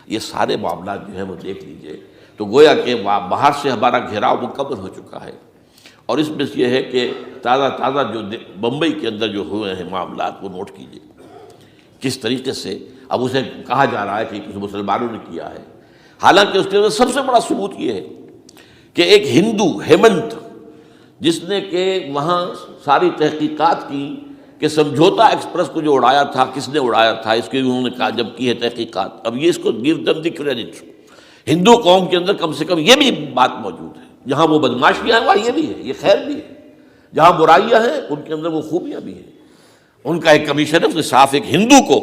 یہ سارے معاملات جو ہیں وہ دیکھ لیجئے تو گویا کہ باہر سے ہمارا گھیراؤ مکمل ہو چکا ہے، اور اس میں یہ ہے کہ تازہ جو بمبئی کے اندر جو ہوئے ہیں معاملات وہ نوٹ کیجئے کس طریقے سے اب اسے کہا جا رہا ہے کہ کچھ مسلمانوں نے کیا ہے، حالانکہ اس کے اندر سب سے بڑا ثبوت یہ ہے کہ ایک ہندو ہیمنت، جس نے کہ وہاں ساری تحقیقات کی کہ سمجھوتا ایکسپریس کو جو اڑایا تھا کس نے اڑایا تھا، اس کی انہوں نے کہا جب کی ہے تحقیقات، اب یہ اس کو گیو دم دی کریڈٹ، ہندو قوم کے اندر کم سے کم یہ بھی بات موجود ہے، جہاں وہ بدماشیاں ہیں وہاں یہ بھی ہے، یہ خیر بھی ہے، جہاں برائیاں ہیں ان کے اندر وہ خوبیاں بھی ہیں۔ ان کا ایک کمیشن ہے، اس نے صاف ایک ہندو کو،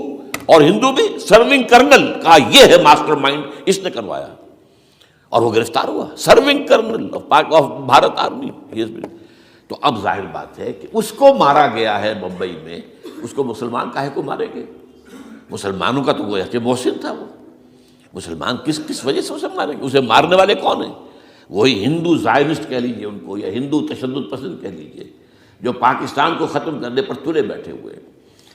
اور ہندو بھی سرونگ کرنل کہا یہ ہے ماسٹر مائنڈ، اس نے کروایا، اور وہ گرفتار ہوا، serving kernel of Bharat army. تو اب ظاہر بات ہے کہ اس کو مارا گیا ہے بمبئی میں، اس کو مسلمان کاہے کو مارے گئے؟ مسلمانوں کا تو وہ کہ محسن تھا، وہ مسلمان کس وجہ سے اسے مارے گئے؟ اسے مارنے والے کون ہیں؟ وہی ہندو زائنسٹ کہہ لیجئے ان کو، یا ہندو تشدد پسند کہہ لیجئے، جو پاکستان کو ختم کرنے پر تلے بیٹھے ہوئے ہیں۔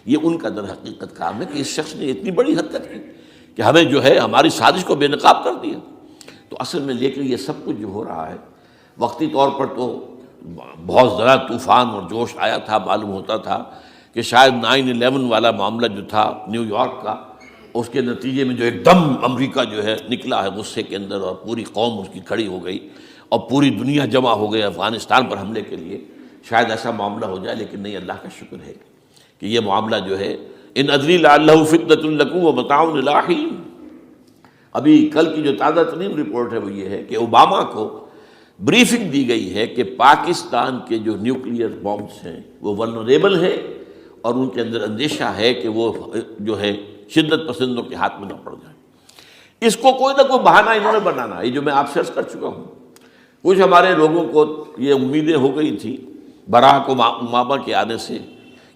یہ ان کا در حقیقت کام ہے کہ اس شخص نے اتنی بڑی حرکت کی کہ ہمیں جو ہے ہماری سازش کو بے نقاب کر دیا۔ تو اصل میں لیکن یہ سب کچھ جو ہو رہا ہے وقتی طور پر تو بہت زیادہ طوفان اور جوش آیا تھا، معلوم ہوتا تھا کہ شاید 9/11 والا معاملہ جو تھا نیو یارک کا، اس کے نتیجے میں جو ایک دم امریکہ جو ہے نکلا ہے غصے کے اندر، اور پوری قوم اس کی کھڑی ہو گئی اور پوری دنیا جمع ہو گئی افغانستان پر حملے کے لیے، شاید ایسا معاملہ ہو جائے. لیکن نہیں، اللہ کا شکر ہے کہ یہ معاملہ جو ہے ان ادری لعلہ فتنۃ لکم ومتاع الی حین. ابھی کل کی جو تازہ ترین رپورٹ ہے وہ یہ ہے کہ اوباما کو بریفنگ دی گئی ہے کہ پاکستان کے جو نیوکلیئر بامبس ہیں وہ ولنریبل ہیں، اور ان کے اندر اندیشہ ہے کہ وہ جو ہے شدت پسندوں کے ہاتھ میں نہ پڑ جائیں. اس کو کوئی نہ کوئی بہانہ انہوں نے بنانا، یہ جو میں آپ سے عرض کر چکا ہوں. کچھ ہمارے لوگوں کو یہ امیدیں ہو گئی تھیں براک اوباما کے آنے سے.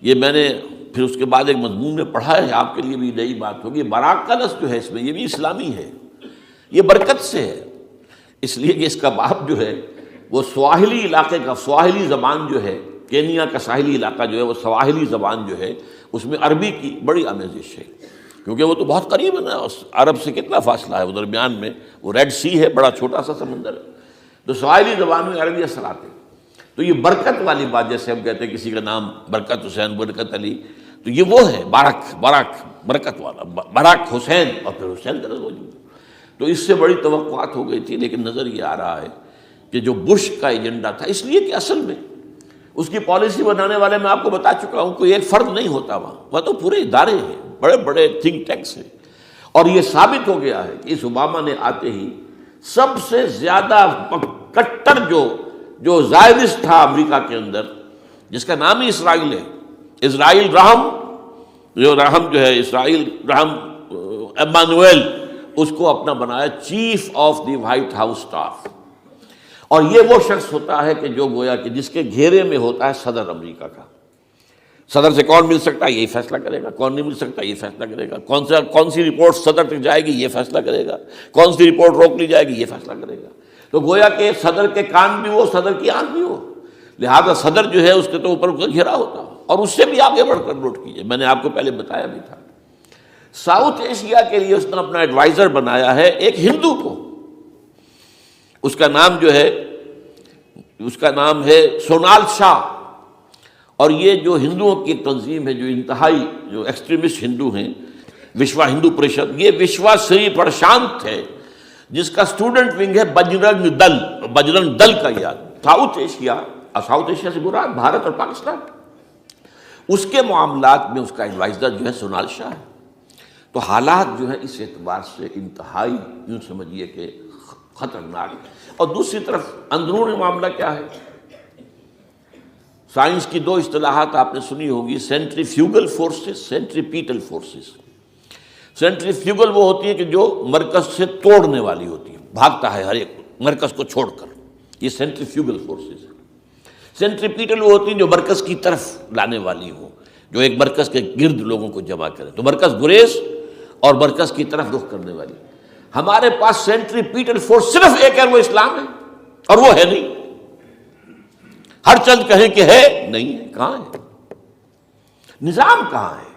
یہ میں نے پھر اس کے بعد ایک مضمون میں پڑھا ہے، آپ کے لیے بھی نئی بات ہوگی. براک کا لفظ جو ہے اس میں یہ بھی اسلامی ہے، یہ برکت سے ہے، اس لیے کہ اس کا باپ جو ہے وہ سواحلی علاقے کا، سواحلی زبان جو ہے، کینیا کا ساحلی علاقہ جو ہے وہ سواحلی زبان جو ہے اس میں عربی کی بڑی آمیزش ہے، کیونکہ وہ تو بہت قریب ہے نا، عرب سے کتنا فاصلہ ہے، وہ درمیان میں وہ ریڈ سی ہے، بڑا چھوٹا سا سمندر ہے، تو سواحلی زبان میں عربی اثرات ہیں. تو یہ برکت والی بات، جیسے ہم کہتے ہیں کسی کا نام برکت حسین، برکت علی، تو یہ وہ ہے براک برکت والا، براک حسین اور پھر حسین کا لفظ موجود. تو اس سے بڑی توقعات ہو گئی تھی، لیکن نظر یہ آ رہا ہے کہ جو بش کا ایجنڈا تھا، اس لیے کہ اصل میں اس کی پالیسی بنانے والے میں آپ کو بتا چکا ہوں کوئی ایک فرد نہیں ہوتا وہاں تو پورے ادارے ہیں، بڑے بڑے تھنک ٹینکس ہیں. اور یہ ثابت ہو گیا ہے کہ اس اوباما نے آتے ہی سب سے زیادہ کٹر جو زائرس تھا امریکہ کے اندر، جس کا نام ہی اسرائیل ہے، اسرائیل رحم جو ہے، اسرائیل رحم ایمانویل، اس کو اپنا بنایا chief of the white house staff. اور یہ وہ شخص ہوتا ہے کہ جو گویا کہ جس کے گھیرے میں ہوتا ہے صدر امریکہ کا. صدر سے کون مل سکتا ہے، یہی فیصلہ کرے گا. کون نہیں مل سکتا، یہ فیصلہ کرے گا. کون سی رپورٹ صدر تک جائے گی، یہ فیصلہ کرے گا. کون سی رپورٹ روک لی جائے گی، یہ فیصلہ کرے گا. تو گویا کہ صدر کے کان بھی ہو، صدر کی آنکھ بھی ہو، لہذا صدر جو ہے اس کے تو اوپر اس کا گھیرا ہوتا ہو. اور اس سے بھی آگے بڑھ کر نوٹ کیجیے، میں نے آپ کو پہلے بتایا بھی تھا، ساؤتھ ایشیا کے لیے اس نے اپنا ایڈوائزر بنایا ہے ایک ہندو کو. اس کا نام ہے سونال شاہ. اور یہ جو ہندوؤں کی ایک تنظیم ہے، جو انتہائی جو ایکسٹریمسٹ ہندو ہیں، وشوا ہندو پریشد، یہ وشوا سری پرشانت ہے، جس کا اسٹوڈنٹ ونگ ہے بجرنگ دل کا یاد. ساؤتھ ایشیا سے مراد بھارت اور پاکستان، اس کے معاملات میں اس کا ایڈوائزر جو ہے سونال شاہ ہے. تو حالات جو ہے اس اعتبار سے انتہائی یوں سمجھیے کہ خطرناک. اور دوسری طرف اندرون معاملہ کیا ہے؟ سائنس کی دو اصطلاحات آپ نے سنی ہوگی، centrifugal forces, centripetal forces. Centrifugal وہ ہوتی ہے کہ جو مرکز سے توڑنے والی ہوتی ہے، بھاگتا ہے ہر ایک مرکز کو چھوڑ کر، یہ سینٹریفیوگل فورسز. سینٹریپیٹل وہ ہوتی ہیں جو مرکز کی طرف لانے والی ہوں، جو ایک مرکز کے گرد لوگوں کو جمع کرے. تو مرکز گریز اور مرکز کی طرف رخ کرنے والی. ہمارے پاس سینٹریپیٹل فورس صرف ایک ہے، وہ اسلام ہے، اور وہ ہے نہیں. ہر چند کہیں کہ ہے، نہیں ہے. کہاں ہے نظام؟ کہاں ہے؟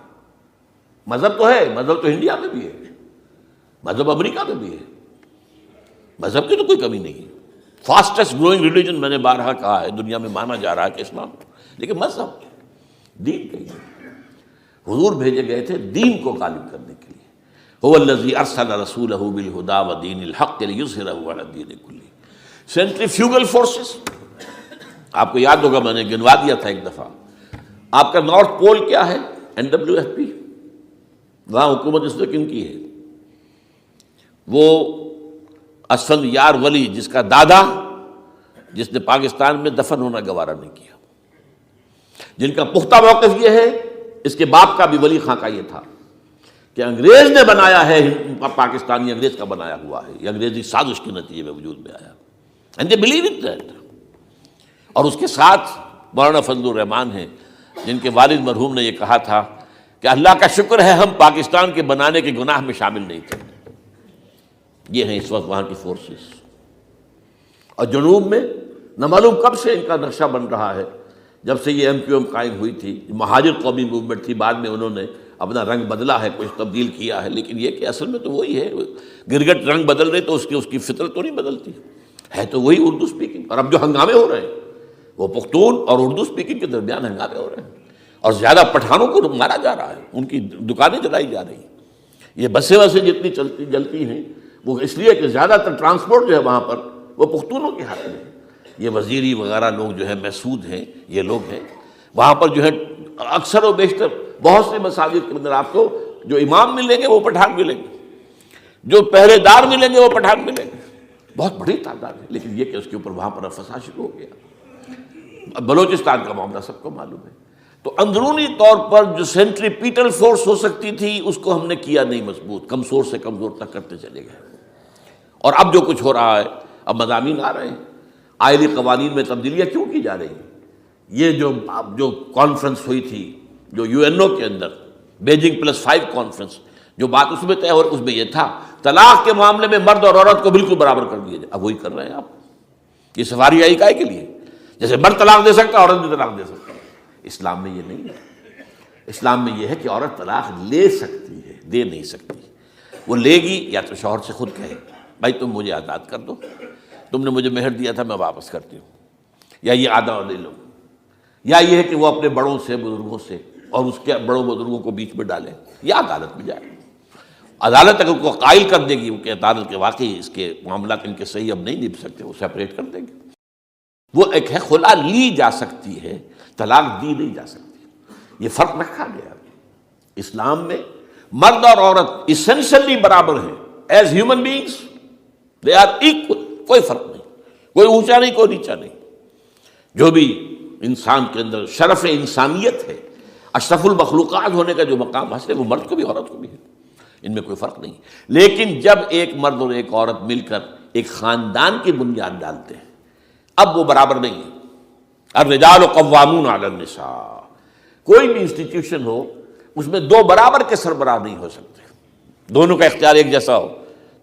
مذہب تو ہے، مذہب تو انڈیا میں بھی ہے، مذہب امریکہ میں بھی ہے، مذہب کی تو کوئی کمی نہیں ہے. فاسٹسٹ گروئنگ ریلیجن میں نے بارہا کہا ہے دنیا میں مانا جا رہا ہے کہ اسلام، لیکن مذہب دین کہیں نہیں. حضور بھیجے گئے تھے دین کو غالب کرنے کے لیے. هو الذی ارسل رسولہ بالہدی ودین الحق لیظہرہ علی الدین کلہ. سینٹریفیوگل فورسز آپ کو یاد ہوگا، میں نے گنوا دیا تھا ایک دفعہ. آپ کا نارتھ پول کیا ہے؟ NWFP. وہاں حکومت اس نے کن کی ہے؟ وہ اسفند یار ولی، جس کا دادا، جس نے پاکستان میں دفن ہونا گوارا نہیں کیا، جن کا پختہ موقف یہ ہے، اس کے باپ کا بھی ولی خاں کا یہ تھا کہ انگریز نے بنایا ہے، پاکستانی انگریز کا بنایا ہوا ہے، یہ انگریزی سازش کے نتیجے میں وجود میں آیا. And they believe in that. اور اس کے ساتھ مولانا فضل الرحمان ہیں، جن کے والد مرحوم نے یہ کہا تھا کہ اللہ کا شکر ہے ہم پاکستان کے بنانے کے گناہ میں شامل نہیں تھے. یہ ہیں اس وقت وہاں کی فورسز. اور جنوب میں نہ معلوم کب سے ان کا نقشہ بن رہا ہے جب سے یہ MQM قائم ہوئی تھی، مہاجر قومی موومنٹ تھی، بعد میں انہوں نے اپنا رنگ بدلا ہے، کچھ تبدیل کیا ہے، لیکن یہ کہ اصل میں تو وہی ہے، گرگٹ رنگ بدل رہے تو اس کی فطرت تو نہیں بدلتی ہے، تو وہی اردو سپیکنگ۔ اور اب جو ہنگامے ہو رہے ہیں وہ پختون اور اردو سپیکنگ کے درمیان ہنگامے ہو رہے ہیں، اور زیادہ پٹھانوں کو مارا جا رہا ہے، ان کی دکانیں جلائی جا رہی ہیں۔ یہ بسیں جتنی جلتی ہیں وہ اس لیے کہ زیادہ تر ٹرانسپورٹ جو ہے وہاں پر وہ پختونوں کے ہاتھ میں ہے۔ یہ وزیری وغیرہ لوگ جو ہے محسود ہیں، یہ لوگ ہیں وہاں پر جو ہے اکثر و بیشتر بہت سے مساجد کے اندر آپ کو جو امام ملیں گے وہ پٹھان ملیں گے، جو پہرے دار ملیں گے وہ پٹھان ملیں گے، بہت بڑی تعداد ہے۔ لیکن یہ کہ اس کے اوپر وہاں پر فساد شروع ہو گیا۔ بلوچستان کا معاملہ سب کو معلوم ہے۔ تو اندرونی طور پر جو سینٹریپیٹل فورس ہو سکتی تھی اس کو ہم نے کیا نہیں مضبوط، کمزور سے کمزور تک کرتے چلے گئے۔ اور اب جو کچھ ہو رہا ہے، اب مضامین آ رہے ہیں، آئلی قوانین میں تبدیلیاں کیوں کی جا رہی ہیں؟ یہ جو کانفرنس ہوئی تھی جو UNO کے اندر، بیجنگ +5 کانفرنس، جو بات اس میں طے ہو اس میں یہ تھا طلاق کے معاملے میں مرد اور عورت کو بالکل برابر کر دیا جائے۔ اب وہی کر رہے ہیں آپ۔ یہ سفاری آئی کائے کے لیے؟ جیسے مرد طلاق دے سکتا ہے عورت بھی طلاق دے سکتا ہے۔ اسلام میں یہ نہیں ہے۔ اسلام میں یہ ہے کہ عورت طلاق لے سکتی ہے، دے نہیں سکتی۔ وہ لے گی یا تو شوہر سے خود کہے بھائی تم مجھے آزاد کر دو، تم نے مجھے مہر دیا تھا میں واپس کرتی ہوں، یا یہ آدھا لے لو، یا یہ ہے کہ وہ اپنے بڑوں سے، بزرگوں سے، اور اس کے بڑوں بزرگوں کو بیچ میں ڈالے، یا عدالت میں جائے۔ عدالت اگر کو قائل کر دے گی کہ عدالت کے واقعی اس کے معاملات ان کے صحیح اب نہیں نبھ سکتے، وہ سیپریٹ کر دیں گے۔ وہ ایک ہے خلا لی جا سکتی ہے، طلاق دی نہیں جا سکتی۔ یہ فرق رکھا گیا۔ اسلام میں مرد اور عورت اسینشلی برابر ہیں، as human beings they are equal, کوئی فرق نہیں، کوئی اونچا نہیں، کوئی نیچا نہیں۔ جو بھی انسان کے اندر شرف انسانیت ہے، اشرف المخلوقات ہونے کا جو مقام حاصل ہے، وہ مرد کو بھی عورت کو بھی ہے، ان میں کوئی فرق نہیں۔ لیکن جب ایک مرد اور ایک عورت مل کر ایک خاندان کی بنیاد ڈالتے ہیں، اب وہ برابر نہیں ہے۔ الرجال قوامون علی النساء، کوئی بھی انسٹیٹیوشن ہو اس میں دو برابر کے سربراہ نہیں ہو سکتے، دونوں کا اختیار ایک جیسا ہو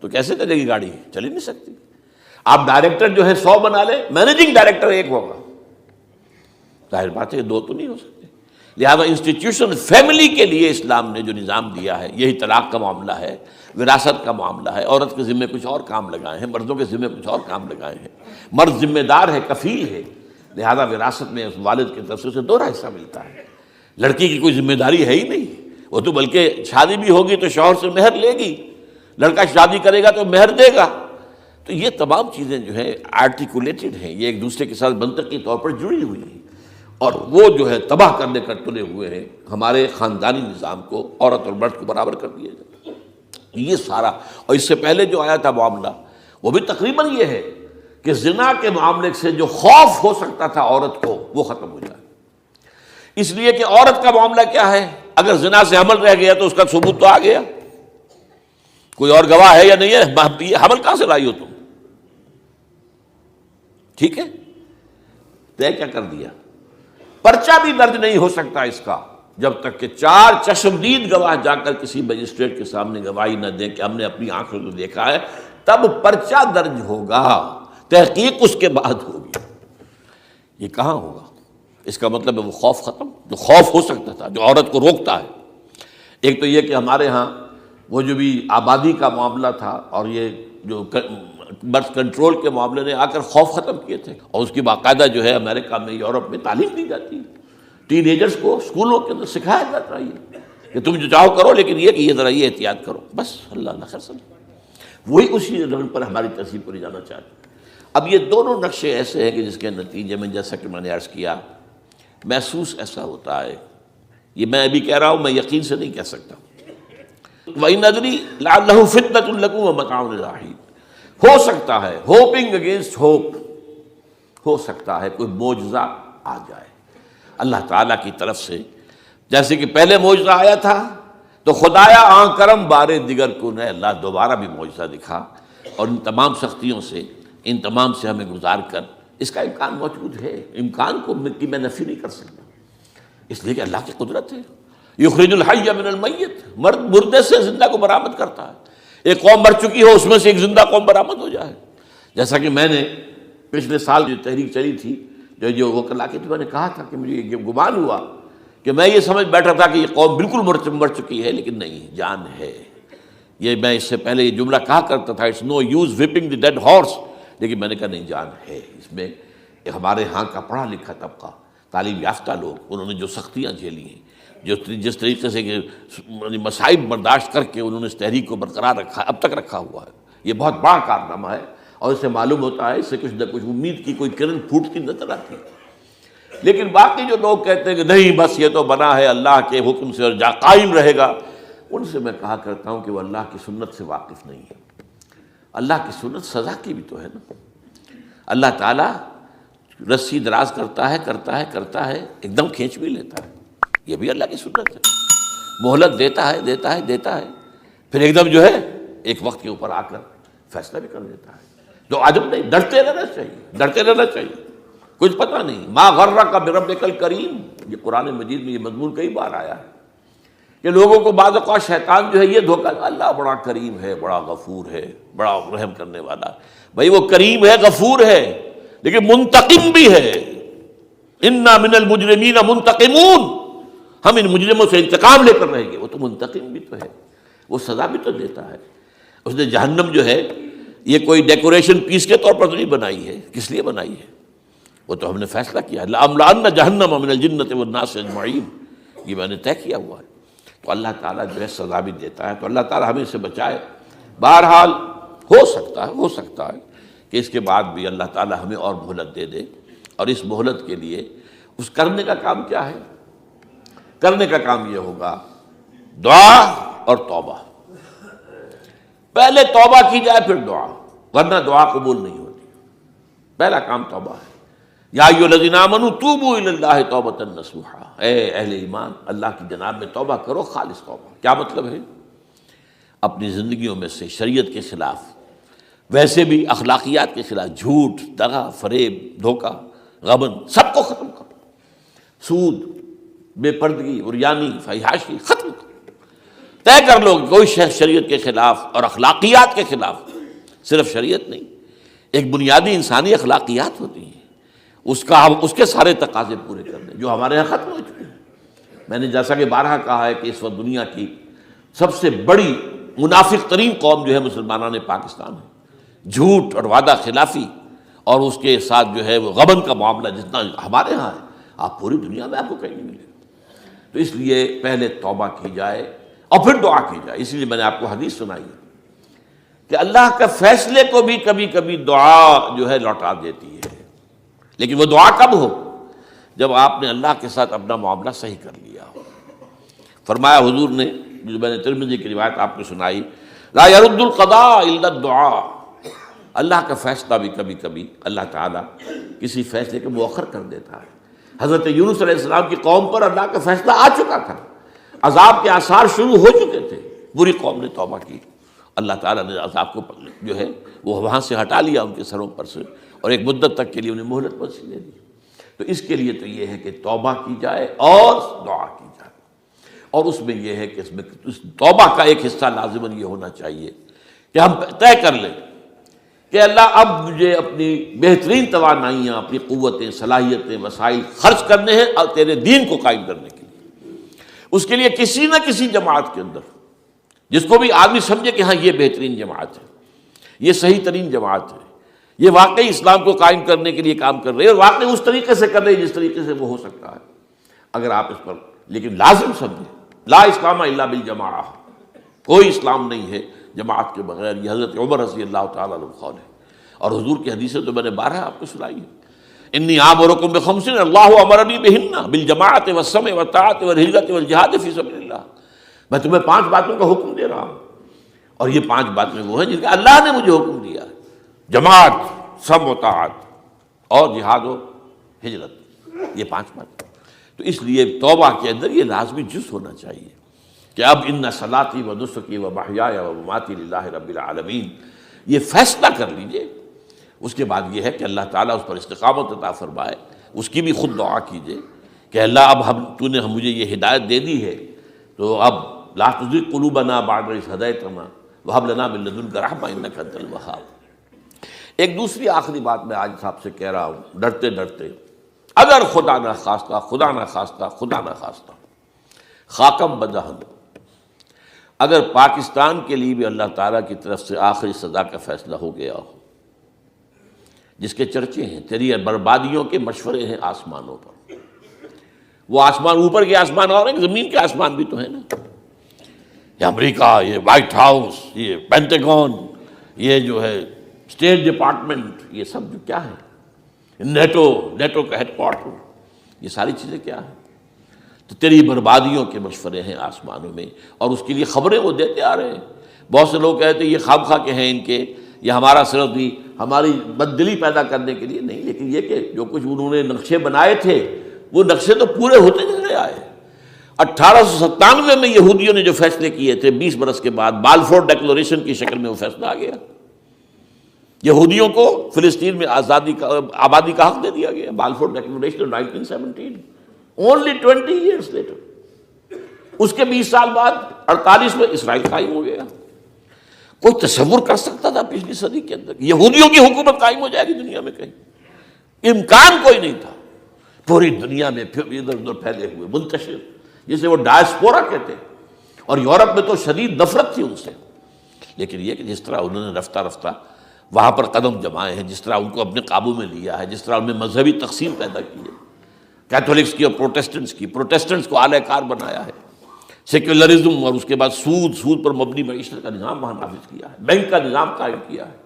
تو کیسے چلے گی گاڑی؟ چل ہی نہیں سکتی۔ آپ ڈائریکٹر جو ہے 100 بنا لیں، مینیجنگ ڈائریکٹر ایک ہوگا، ظاہر بات ہے دو تو نہیں ہو سکتے۔ لہذا انسٹیٹیوشن فیملی کے لیے اسلام نے جو نظام دیا ہے، یہی طلاق کا معاملہ ہے، وراثت کا معاملہ ہے، عورت کے ذمے کچھ اور کام لگائے ہیں، مردوں کے ذمے کچھ اور کام لگائے ہیں۔ مرد ذمہ دار ہے، کفیل ہے، لہذا وراثت میں اس والد کی طرف سے اسے دوہرا حصہ ملتا ہے۔ لڑکی کی کوئی ذمہ داری ہے ہی نہیں، وہ تو بلکہ شادی بھی ہوگی تو شوہر سے مہر لے گی، لڑکا شادی کرے گا تو مہر دے گا۔ تو یہ تمام چیزیں جو ہیں آرٹیکولیٹڈ ہیں، یہ ایک دوسرے کے ساتھ منطقی طور پر جڑی ہوئی ہیں، اور وہ جو ہے تباہ کرنے کر تلے ہوئے ہیں ہمارے خاندانی نظام کو، عورت اور مرد کو برابر کر دیا جائے۔ یہ سارا، اور اس سے پہلے جو آیا تھا معاملہ وہ بھی تقریباً یہ ہے کہ زنا کے معاملے سے جو خوف ہو سکتا تھا عورت کو وہ ختم ہو جائے۔ اس لیے کہ عورت کا معاملہ کیا ہے، اگر زنا سے حمل رہ گیا تو اس کا ثبوت تو آ گیا، کوئی اور گواہ ہے یا نہیں ہے، یہ حمل کہاں سے لائی ہو تم؟ ٹھیک ہے، طے کیا کر دیا؟ پرچہ بھی درج نہیں ہو سکتا اس کا جب تک کہ 4 چشمدید گواہ جا کر کسی مجسٹریٹ کے سامنے گواہی نہ دیں کہ ہم نے اپنی آنکھوں سے دیکھا ہے، تب پرچہ درج ہوگا، تحقیق اس کے بعد ہوگی۔ یہ کہاں ہوگا؟ اس کا مطلب ہے وہ خوف ختم، جو خوف ہو سکتا تھا، جو عورت کو روکتا ہے۔ ایک تو یہ کہ ہمارے ہاں وہ جو بھی آبادی کا معاملہ تھا اور یہ جو برتھ کنٹرول کے معاملے نے آ کر خوف ختم کیے تھے، اور اس کی باقاعدہ جو ہے امریکہ میں، یورپ میں تعلیم دی جاتی ہے، ٹین ایجرز کو اسکولوں کے اندر سکھایا جاتا ہے کہ تم جو چاہو کرو، لیکن یہ کہ یہ ذرا یہ احتیاط کرو، بس اللہ خیر سمجھ۔ وہی اسی رنگ پر ہماری تہذیب کو لے جانا چاہتے ہیں۔ اب یہ دونوں نقشے ایسے ہیں کہ جس کے نتیجے میں، جیسا کہ میں نے عرض کیا، محسوس ایسا ہوتا ہے، یہ میں ابھی کہہ رہا ہوں، میں یقین سے نہیں کہہ سکتا۔ وَإِنْ أَدْرِي لَعَلَّهُ فِتْنَةٌ لَكُمْ وَمَتَاعٌ إِلَىٰ حِينٍ، ہو سکتا ہے، ہوپنگ اگینسٹ ہوپ، ہو سکتا ہے کوئی معجزہ آ جائے اللہ تعالیٰ کی طرف سے، جیسے کہ پہلے معجزہ آیا تھا تو خدایا آن کرم بارے دیگر کو نے اللہ دوبارہ بھی معجزہ دکھا، اور ان تمام سختیوں سے، ان تمام سے ہمیں گزار کر اس کا امکان موجود ہے۔ امکان کو میں نفی نہیں کر سکتا، اس لیے کہ اللہ کی قدرت ہے۔ یخرج الحی من المیت، مردے سے زندہ کو برآمد کرتا ہے۔ ایک قوم مر چکی ہو، اس میں سے ایک زندہ قوم برآمد ہو جائے، جیسا کہ میں نے پچھلے سال جو تحریک چلی تھی جو وہ کلا کہ میں نے کہا تھا کہ مجھے یہ گمان ہوا کہ میں یہ سمجھ بیٹھا تھا کہ یہ قوم بالکل مر چکی ہے، لیکن نہیں، جان ہے۔ یہ میں اس سے پہلے یہ جملہ کہا کرتا تھا، it's no use whipping the dead horse, لیکن میں نے کہا نہیں، جان ہے اس میں۔ ہمارے ہاں کا پڑھا لکھا طبقہ، تعلیم یافتہ لوگ، انہوں نے جو سختیاں جھیلی ہیں، جس طریقے سے کہ مصائب برداشت کر کے انہوں نے اس تحریک کو برقرار رکھا، اب تک رکھا ہوا ہے، یہ بہت بڑا کارنامہ ہے، اور اس سے معلوم ہوتا ہے، اس سے کچھ نہ کچھ امید کی کوئی کرن پھوٹتی نظر آتی ہے۔ لیکن باقی جو لوگ کہتے ہیں کہ نہیں بس یہ تو بنا ہے اللہ کے حکم سے اور قائم رہے گا، ان سے میں کہا کرتا ہوں کہ وہ اللہ کی سنت سے واقف نہیں ہے۔ اللہ کی سنت سزا کی بھی تو ہے نا۔ اللہ تعالیٰ رسی دراز کرتا ہے، ایک دم کھینچ بھی لیتا ہے، یہ بھی اللہ کی سنت ہے۔ مہلت دیتا ہے، پھر ایک دم جو ہے ایک وقت کے اوپر آ کر فیصلہ بھی کر دیتا ہے۔ جو عجب نہیں، ڈرتے رہنا چاہیے، کچھ پتہ نہیں۔ ما غرک بربک الکریم، یہ قرآن مجید میں یہ مضمون کئی بار آیا ہے کہ لوگوں کو بعض اوقات شیطان جو ہے یہ دھوکہ، اللہ بڑا کریم ہے، بڑا غفور ہے، بڑا رحم کرنے والا۔ بھائی وہ کریم ہے، غفور ہے، لیکن منتقم بھی ہے۔ انا من المجرمین منتقمون، ہم ان مجرموں سے انتقام لے کر رہیں گے۔ وہ تو منتقم بھی تو ہے، وہ سزا بھی تو دیتا ہے۔ اس نے جہنم جو ہے یہ کوئی ڈیکوریشن پیس کے طور پر تو نہیں بنائی ہے، کس لیے بنائی ہے؟ وہ تو ہم نے فیصلہ کیا، لَأَمْلَأَنَّ جَهَنَّمَ مِنَ الْجِنَّةِ وَالنَّاسِ أَجْمَعِينَ، یہ میں نے طے کیا ہوا ہے۔ تو اللہ تعالیٰ جو ہے سزا بھی دیتا ہے، تو اللہ تعالیٰ ہمیں اس سے بچائے۔ بہرحال ہو سکتا ہے کہ اس کے بعد بھی اللہ تعالیٰ ہمیں اور مہلت دے دے، اور اس مہلت کے لیے اس کرنے کا کام کیا ہے؟ کرنے کا کام یہ ہوگا دعا اور توبہ۔ پہلے توبہ کی جائے پھر دعا، ورنہ دعا قبول نہیں ہوتی۔ پہلا کام توبہ ہے۔ یا ایھا الذین آمنوا توبوا الی اللہ توبۃ نصوحا، اے اہل ایمان اللہ کی جناب میں توبہ کرو، خالص توبہ۔ کیا مطلب ہے؟ اپنی زندگیوں میں سے شریعت کے خلاف، ویسے بھی اخلاقیات کے خلاف، جھوٹ، دغا، فریب، دھوکہ، غبن، سب کو ختم کرو۔ سود، بے پردگی، عریانی، فحاشی ختم کرو۔ طے کر لو کہ کوئی شخص شریعت کے خلاف اور اخلاقیات کے خلاف، صرف شریعت نہیں، ایک بنیادی انسانی اخلاقیات ہوتی ہیں، اس کے سارے تقاضے پورے کر دیں جو ہمارے یہاں ختم ہو چکے ہیں۔ میں نے جیسا کہ بارہا کہا ہے کہ اس وقت دنیا کی سب سے بڑی منافق ترین قوم جو ہے مسلمانان پاکستان ہے۔ جھوٹ اور وعدہ خلافی اور اس کے ساتھ جو ہے وہ غبن کا معاملہ جتنا ہمارے ہاں ہے، آپ پوری دنیا میں آپ کو کہیں نہیں ملے گا۔ تو اس لیے پہلے توبہ کی جائے اور پھر دعا کی جائے۔ اس لیے میں نے آپ کو حدیث سنائی ہے کہ اللہ کے فیصلے کو بھی کبھی کبھی دعا جو ہے لوٹا دیتی ہے، لیکن وہ دعا کب ہو؟ جب آپ نے اللہ کے ساتھ اپنا معاملہ صحیح کر لیا ہو۔ فرمایا حضور نے، جو میں نے ترمذی کی روایت آپ کو سنائی، لا يرد القضاء الا الدعاء، اللہ کا فیصلہ بھی کبھی کبھی اللہ تعالیٰ کسی فیصلے کو مؤخر کر دیتا ہے۔ حضرت یونس علیہ السلام کی قوم پر اللہ کا فیصلہ آ چکا تھا، عذاب کے آثار شروع ہو چکے تھے، پوری قوم نے توبہ کی، اللہ تعالیٰ نے عذاب کو جو ہے وہ وہاں سے ہٹا لیا ان کے سروں پر سے، اور ایک مدت تک کے لیے انہیں مہلت بخشی دے دی۔ تو اس کے لیے تو یہ ہے کہ توبہ کی جائے اور دعا کی جائے، اور اس میں یہ ہے کہ اس میں توبہ کا ایک حصہ لازماً یہ ہونا چاہیے کہ ہم طے کر لیں کہ اللہ اب مجھے اپنی بہترین توانائیاں، اپنی قوتیں، صلاحیتیں، وسائل خرچ کرنے ہیں اور تیرے دین کو قائم کرنے کے لیے۔ اس کے لیے کسی نہ کسی جماعت کے اندر، جس کو بھی آدمی سمجھے کہ ہاں یہ بہترین جماعت ہے، یہ صحیح ترین جماعت ہے، یہ واقعی اسلام کو قائم کرنے کے لیے کام کر رہے ہیں، اور واقعی اس طریقے سے کر رہے ہیں جس طریقے سے وہ ہو سکتا ہے، اگر آپ اس پر، لیکن لازم سمجھیں لا اسلام الا بالجماعہ، کوئی اسلام نہیں ہے جماعت کے بغیر۔ یہ حضرت عمر رضی اللہ تعالیٰ عنہ قول ہے، اور حضور کی حدیثیں تو میں نے بارہا آپ کو سنائی ہے۔ انی آمرکم بخمس اللہ امرنی بہن بالجماعت والسمع والطاعۃ والہجرۃ والجہاد فی سبیل اللہ، میں تمہیں 5 باتوں کا حکم دے رہا ہوں، اور یہ 5 باتیں وہ ہیں جن کا اللہ نے مجھے حکم دیا ہے، جماعت، سمع و طاعت اور جہاد و ہجرت، یہ 5 باتیں۔ تو اس لیے توبہ کے اندر یہ لازمی جز ہونا چاہیے کہ اب ان صلاتی و نسکی و محیای و مماتی للہ رب العالمین، یہ فیصلہ کر لیجئے۔ اس کے بعد یہ ہے کہ اللہ تعالیٰ اس پر استقامت عطا فرمائے، اس کی بھی خود دعا کیجئے کہ اللہ اب تو نے مجھے یہ ہدایت دے دی ہے، تو اب لا تزغ قلوبنا بعد اذ ہدیتنا وہب لنا من لدنک رحمۃ انک انت الوہاب۔ ایک دوسری آخری بات میں آج صاحب سے کہہ رہا ہوں ڈرتے ڈرتے، اگر خدا نہ خواستہ خدا نہ خواستہ خدا نہ خواستہ خاکم بدہن، اگر پاکستان کے لیے بھی اللہ تعالیٰ کی طرف سے آخری سزا کا فیصلہ ہو گیا ہو، جس کے چرچے ہیں، تیری بربادیوں کے مشورے ہیں آسمانوں پر، وہ آسمان اوپر کے آسمان اور ہیں، زمین کے آسمان بھی تو ہیں نا، یہ امریکہ، یہ وائٹ ہاؤس، یہ پینٹاگون، یہ جو ہے اسٹیٹ ڈپارٹمنٹ، یہ سب جو کیا ہے، نیٹو کا ہیڈ کوارٹر، یہ ساری چیزیں کیا ہیں؟ تو تیری بربادیوں کے مشورے ہیں آسمانوں میں، اور اس کے لیے خبریں وہ دیتے آ رہے ہیں۔ بہت سے لوگ کہتے ہیں یہ خام خواہ کے ہیں ان کے، یہ ہمارا صرف بھی ہماری بددلی پیدا کرنے کے لیے نہیں، لیکن یہ کہ جو کچھ انہوں نے نقشے بنائے تھے وہ نقشے تو پورے ہوتے چلے آئے۔ 1897 میں یہودیوں نے جو فیصلے کیے تھے، 20 برس کے بعد بالفور ڈیکلریشن کی شکل میں وہ فیصلہ آ گیا، یہودیوں کو فلسطین میں آبادی کا حق دے دیا گیا، Balfour declaration 1917، only 20 years later۔ اس کے 20 سال بعد 48 میں اسرائیل قائم ہو گیا۔ کوئی تصور کر سکتا تھا پچھلی صدی کے اندر یہودیوں کی حکومت قائم ہو جائے گی دنیا میں؟ کہیں امکان کوئی نہیں تھا۔ پوری دنیا میں پھر ادھر ادھر پھیلے ہوئے، منتشر، جسے وہ ڈائسپورا کہتے ہیں، اور یورپ میں تو شدید نفرت تھی ان سے، لیکن یہ کہ جس طرح انہوں نے رفتہ رفتہ وہاں پر قدم جمائے ہیں، جس طرح ان کو اپنے قابو میں لیا ہے، جس طرح ان میں مذہبی تقسیم پیدا کی ہے، کیتھولکس کی اور پروٹیسٹنٹس کو اعلی کار بنایا ہے، سیکولرزم اور اس کے بعد سود پر مبنی معیشت کا نظام وہاں نافذ کیا ہے، بینک کا نظام قائم کیا ہے،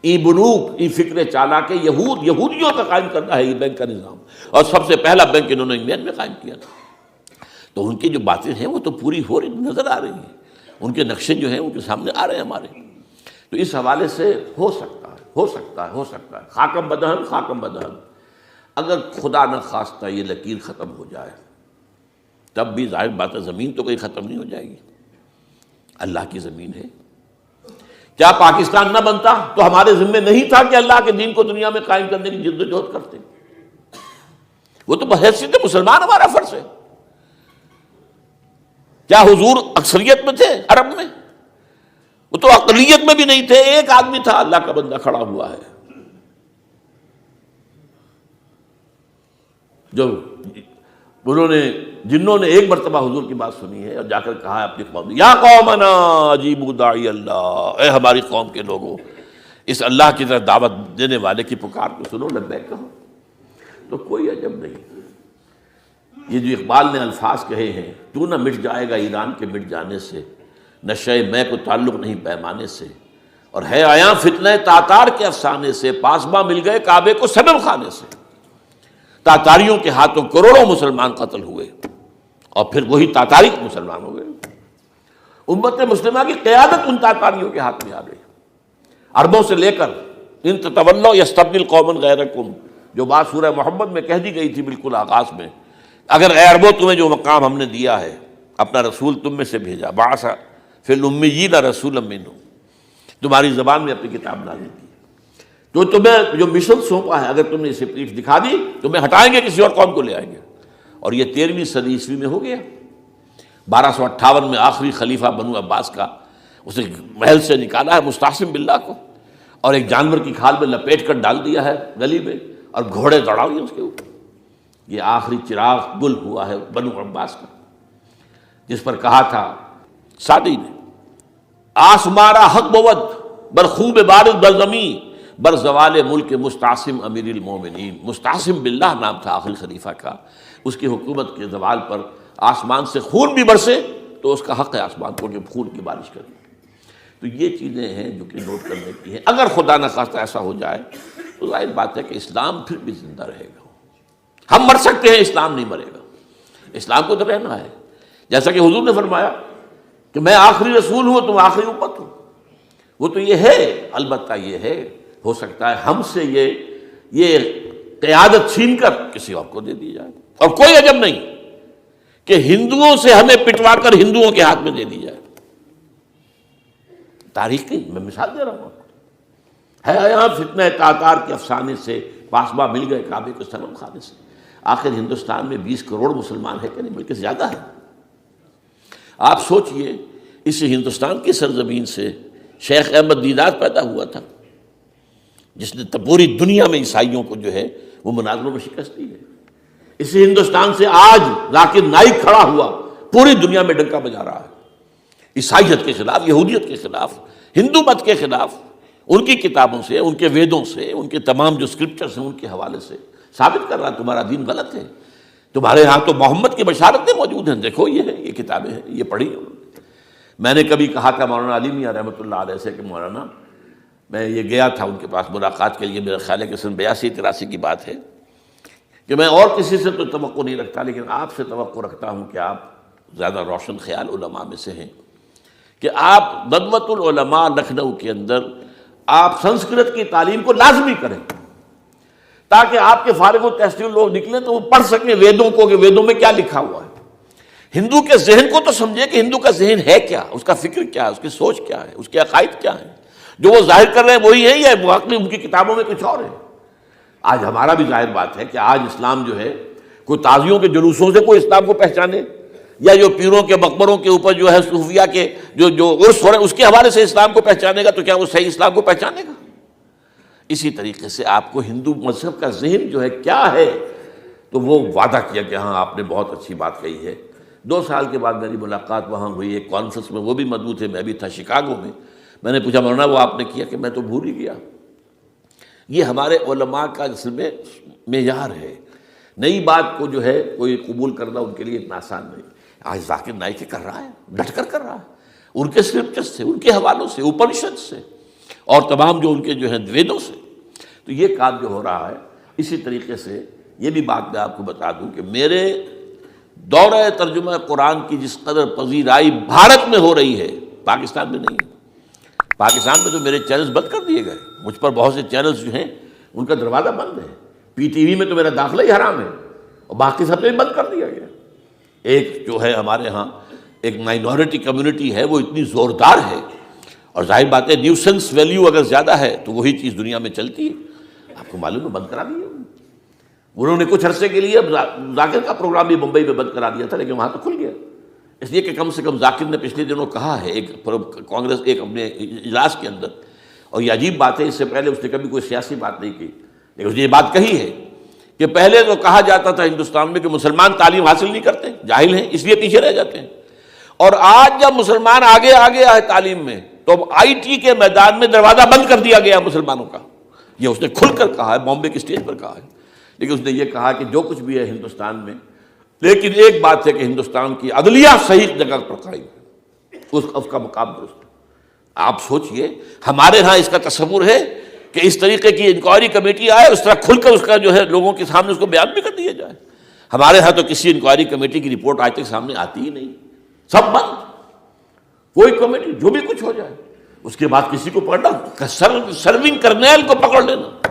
ای بنوک، ای فکر چالاک یہودیوں کا قائم کرنا ہے یہ بینک کا نظام، اور سب سے پہلا بینک انہوں نے انگلینڈ میں قائم کیا تھا۔ تو ان کی جو باتیں ہیں وہ تو پوری ہو رہی نظر آ رہی ہیں، ان کے نقشے جو ہیں ان کے سامنے آ رہے ہیں ہمارے۔ تو اس حوالے سے ہو سکتا ہے خاکم بدہن، اگر خدا نہ خواستہ یہ لکیر ختم ہو جائے، تب بھی ظاہر بات ہے زمین تو کہیں ختم نہیں ہو جائے گی، اللہ کی زمین ہے۔ کیا پاکستان نہ بنتا تو ہمارے ذمے نہیں تھا کہ اللہ کے دین کو دنیا میں قائم کرنے کی جد و جہد کرتے؟ وہ تو بحیثیت مسلمان ہمارا فرض ہے۔ کیا حضور اکثریت میں تھے عرب میں؟ وہ تو اقلیت میں بھی نہیں تھے، ایک آدمی تھا اللہ کا بندہ کھڑا ہوا ہے، جو جنہوں نے ایک مرتبہ حضور کی بات سنی ہے اور جا کر کہا ہے اپنی قوم، یا قومنا اجیبوا داعی اللہ، اے ہماری قوم کے لوگوں، اس اللہ کی طرف دعوت دینے والے کی پکار کو سنو، لبیک کہو۔ تو کوئی عجب نہیں، یہ جو اقبال نے الفاظ کہے ہیں، تو نہ مٹ جائے گا ایران کے مٹ جانے سے، نشہ میں کو تعلق نہیں پیمانے سے، اور ہے آیاں فتنہ تاتار کے افسانے سے، پاسباں مل گئے کعبے کو صنم خانے سے۔ تاتاریوں کے ہاتھوں کروڑوں مسلمان قتل ہوئے، اور پھر وہی تاتاری مسلمان ہو گئے۔ امت مسلمہ کی قیادت ان تاتاریوں کے ہاتھ میں آ گئی، عربوں سے لے کر ان تتولوا یستبدل قوما غیرکم، جو بات سورہ محمد میں کہہ دی گئی تھی بالکل آغاز میں، اگر اے عربوں تمہیں جو مقام ہم نے دیا ہے، اپنا رسول تم میں سے بھیجا، بعث فی الامیین رسولا منہم، تمہاری زبان میں اپنی کتاب نازل کی، تو تمہیں جو مشن سونپا ہے، اگر تم نے اسے پیٹھ دکھا دی تمہیں ہٹائیں گے، کسی اور قوم کو لے آئیں گے۔ اور یہ 13ویں صدی عیسوی میں ہو گیا۔ 1258 میں آخری خلیفہ بنو عباس کا اسے محل سے نکالا ہے مستعصم باللہ کو، اور ایک جانور کی کھال میں لپیٹ کر ڈال دیا ہے گلی میں، اور گھوڑے دوڑا ہوئے اس کے اوپر۔ یہ آخری چراغ گل ہوا ہے بنو عباس کا، جس پر کہا تھا سعدی نے، آسمارا حق بود بر خوب بارد برزمی بر زوال ملک مستعصم امیر المومنین۔ مستعصم باللہ نام تھا آخری خلیفہ کا، اس کی حکومت کے زوال پر آسمان سے خون بھی برسے تو اس کا حق ہے آسمان کو کہ خون کی بارش کرے۔ تو یہ چیزیں ہیں جو کہ نوٹ کرنے کی ہیں۔ اگر خدا نہ خواستہ ایسا ہو جائے تو ظاہر بات ہے کہ اسلام پھر بھی زندہ رہے گا۔ ہم مر سکتے ہیں، اسلام نہیں مرے گا، اسلام کو تو رہنا ہے۔ جیسا کہ حضور نے فرمایا کہ میں آخری رسول ہوں، تم آخری امت ہو، وہ تو یہ ہے۔ البتہ یہ ہے، ہو سکتا ہے ہم سے یہ قیادت چھین کر کسی اور کو دے دی جائے، اور کوئی عجب نہیں کہ ہندوؤں سے ہمیں پٹوا کر ہندوؤں کے ہاتھ میں دے دی جائے۔ تاریخ کی میں مثال دے رہا ہوں، ہے یہاں فتنہ تاتار کے افسانے سے، پاسباں مل گئے کعبے کے صنم خانے سے۔ آخر ہندوستان میں 20 کروڑ مسلمان ہے کہ نہیں، بلکہ زیادہ ہے۔ آپ سوچئے اس ہندوستان کی سرزمین سے شیخ احمد دیدار پیدا ہوا تھا، جس نے پوری دنیا میں عیسائیوں کو جو ہے وہ مناظروں میں شکست دی ہے۔ اسی ہندوستان سے آج ذاکر نائک کھڑا ہوا، پوری دنیا میں ڈنکا بجا رہا ہے، عیسائیت کے خلاف، یہودیت کے خلاف، ہندو مت کے خلاف، ان کی کتابوں سے، ان کے ویدوں سے، ان کے تمام جو اسکرپچرز ہیں ان کے حوالے سے ثابت کر رہا ہے تمہارا دین غلط ہے، تمہارے ہاں تو محمد کی بشارتیں موجود ہیں، دیکھو یہ ہے، یہ کتابیں ہیں، یہ پڑھی انہوں نے۔ میں نے کبھی کہا تھا مولانا علی میاں رحمۃ اللہ علیہ سے کہ مولانا، میں یہ گیا تھا ان کے پاس ملاقات کے لیے، میرا خیال ہے کہ سن 82-83 کی بات ہے، کہ میں اور کسی سے تو توقع نہیں رکھتا لیکن آپ سے توقع رکھتا ہوں کہ آپ زیادہ روشن خیال علماء میں سے ہیں، کہ آپ ندوۃ العلماء لکھنؤ کے اندر آپ سنسکرت کی تعلیم کو لازمی کریں، تاکہ آپ کے فارغ التحصیل لوگ نکلیں تو وہ پڑھ سکیں ویدوں کو کہ ویدوں میں کیا لکھا ہوا ہے، ہندو کے ذہن کو تو سمجھے کہ ہندو کا ذہن ہے کیا، اس کا فکر کیا ہے، اس کی سوچ کیا ہے، اس کے عقائد کیا ہیں، جو وہ ظاہر کر رہے ہیں وہی ہے یا واقعی ان کی کتابوں میں کچھ اور ہے۔ آج ہمارا بھی ظاہر بات ہے کہ آج اسلام جو ہے، کوئی تازیوں کے جلوسوں سے کوئی اسلام کو پہچانے، یا جو پیروں کے مقبروں کے اوپر جو ہے صوفیہ کے جو عرس ہو رہے ہیں اس کے حوالے سے اسلام کو پہچانے گا، تو کیا وہ صحیح اسلام کو پہچانے گا؟ اسی طریقے سے آپ کو ہندو مذہب کا ذہن جو ہے کیا ہے، تو وہ وعدہ کیا کہ ہاں آپ نے بہت اچھی بات کہی ہے۔ 2 سال کے بعد میری ملاقات وہاں ہوئی ایک کانفرنس میں، وہ بھی مدعو تھے، میں بھی تھا شکاگو میں۔ میں نے پوچھا مولانا وہ آپ نے کیا؟ کہ میں تو بھول ہی گیا۔ یہ ہمارے علماء کا اصل میں معیار ہے، نئی بات کو جو ہے کوئی قبول کرنا ان کے لیے اتنا آسان نہیں۔ آج ذاکر نائک کر رہا ہے، ڈٹ کر رہا ہے، ان کے اسکرپچر سے، ان کے حوالوں سے، اپنشد سے، اور تمام جو ان کے جو ہیں ویدوں سے، تو یہ کام جو ہو رہا ہے۔ اسی طریقے سے یہ بھی بات میں آپ کو بتا دوں کہ میرے دورہ ترجمہ قرآن کی جس قدر پذیرائی بھارت میں ہو رہی ہے، پاکستان میں نہیں ہے۔ پاکستان میں تو میرے چینلز بند کر دیے گئے، مجھ پر بہت سے چینلز جو ہیں ان کا دروازہ بند ہے، پی ٹی وی میں تو میرا داخلہ ہی حرام ہے، اور باقی سب نے بند کر دیا گیا۔ ایک جو ہے ہمارے ہاں ایک مائنورٹی کمیونٹی ہے، وہ اتنی زوردار ہے، اور ظاہر بات ہے نیوسنس ویلیو اگر زیادہ ہے تو وہی چیز دنیا میں چلتی ہے۔ آپ کو معلوم ہے بند کرا دیا انہوں نے کچھ عرصے کے لیے، ذاکر کا پروگرام بھی ممبئی میں بند کرا دیا تھا، لیکن وہاں تو کھل گیا، اس لیے کہ کم سے کم ذاکر نے پچھلے دنوں کہا ہے ایک کانگریس ایک اپنے اجلاس کے اندر، اور یہ عجیب بات ہے، اس سے پہلے اس نے کبھی کوئی سیاسی بات نہیں کی، لیکن اس نے یہ بات کہی ہے کہ پہلے تو کہا جاتا تھا ہندوستان میں کہ مسلمان تعلیم حاصل نہیں کرتے، جاہل ہیں، اس لیے پیچھے رہ جاتے ہیں، اور آج جب مسلمان آگے آئے تعلیم میں، تو اب آئی ٹی کے میدان میں دروازہ بند کر دیا گیا مسلمانوں کا۔ یہ اس نے کھل کر کہا ہے، بامبے کی اسٹیج پر کہا ہے، لیکن اس نے یہ کہا کہ جو کچھ بھی ہے ہندوستان میں، لیکن ایک بات ہے کہ ہندوستان کی عدلیہ صحیح جگہ پر قائم ہے، اس کا مقام درست ہے۔ آپ سوچئے ہمارے ہاں اس کا تصور ہے کہ اس طریقے کی انکوائری کمیٹی آئے، اس طرح کھل کر اس کا جو ہے لوگوں کے سامنے اس کو بیان بھی کر دیا جائے۔ ہمارے ہاں تو کسی انکوائری کمیٹی کی رپورٹ آج تک سامنے آتی ہی نہیں، سب بند، کوئی کمیٹی جو بھی کچھ ہو جائے، اس کے بعد کسی کو پکڑنا، سرونگ کرنیل کو پکڑ لینا،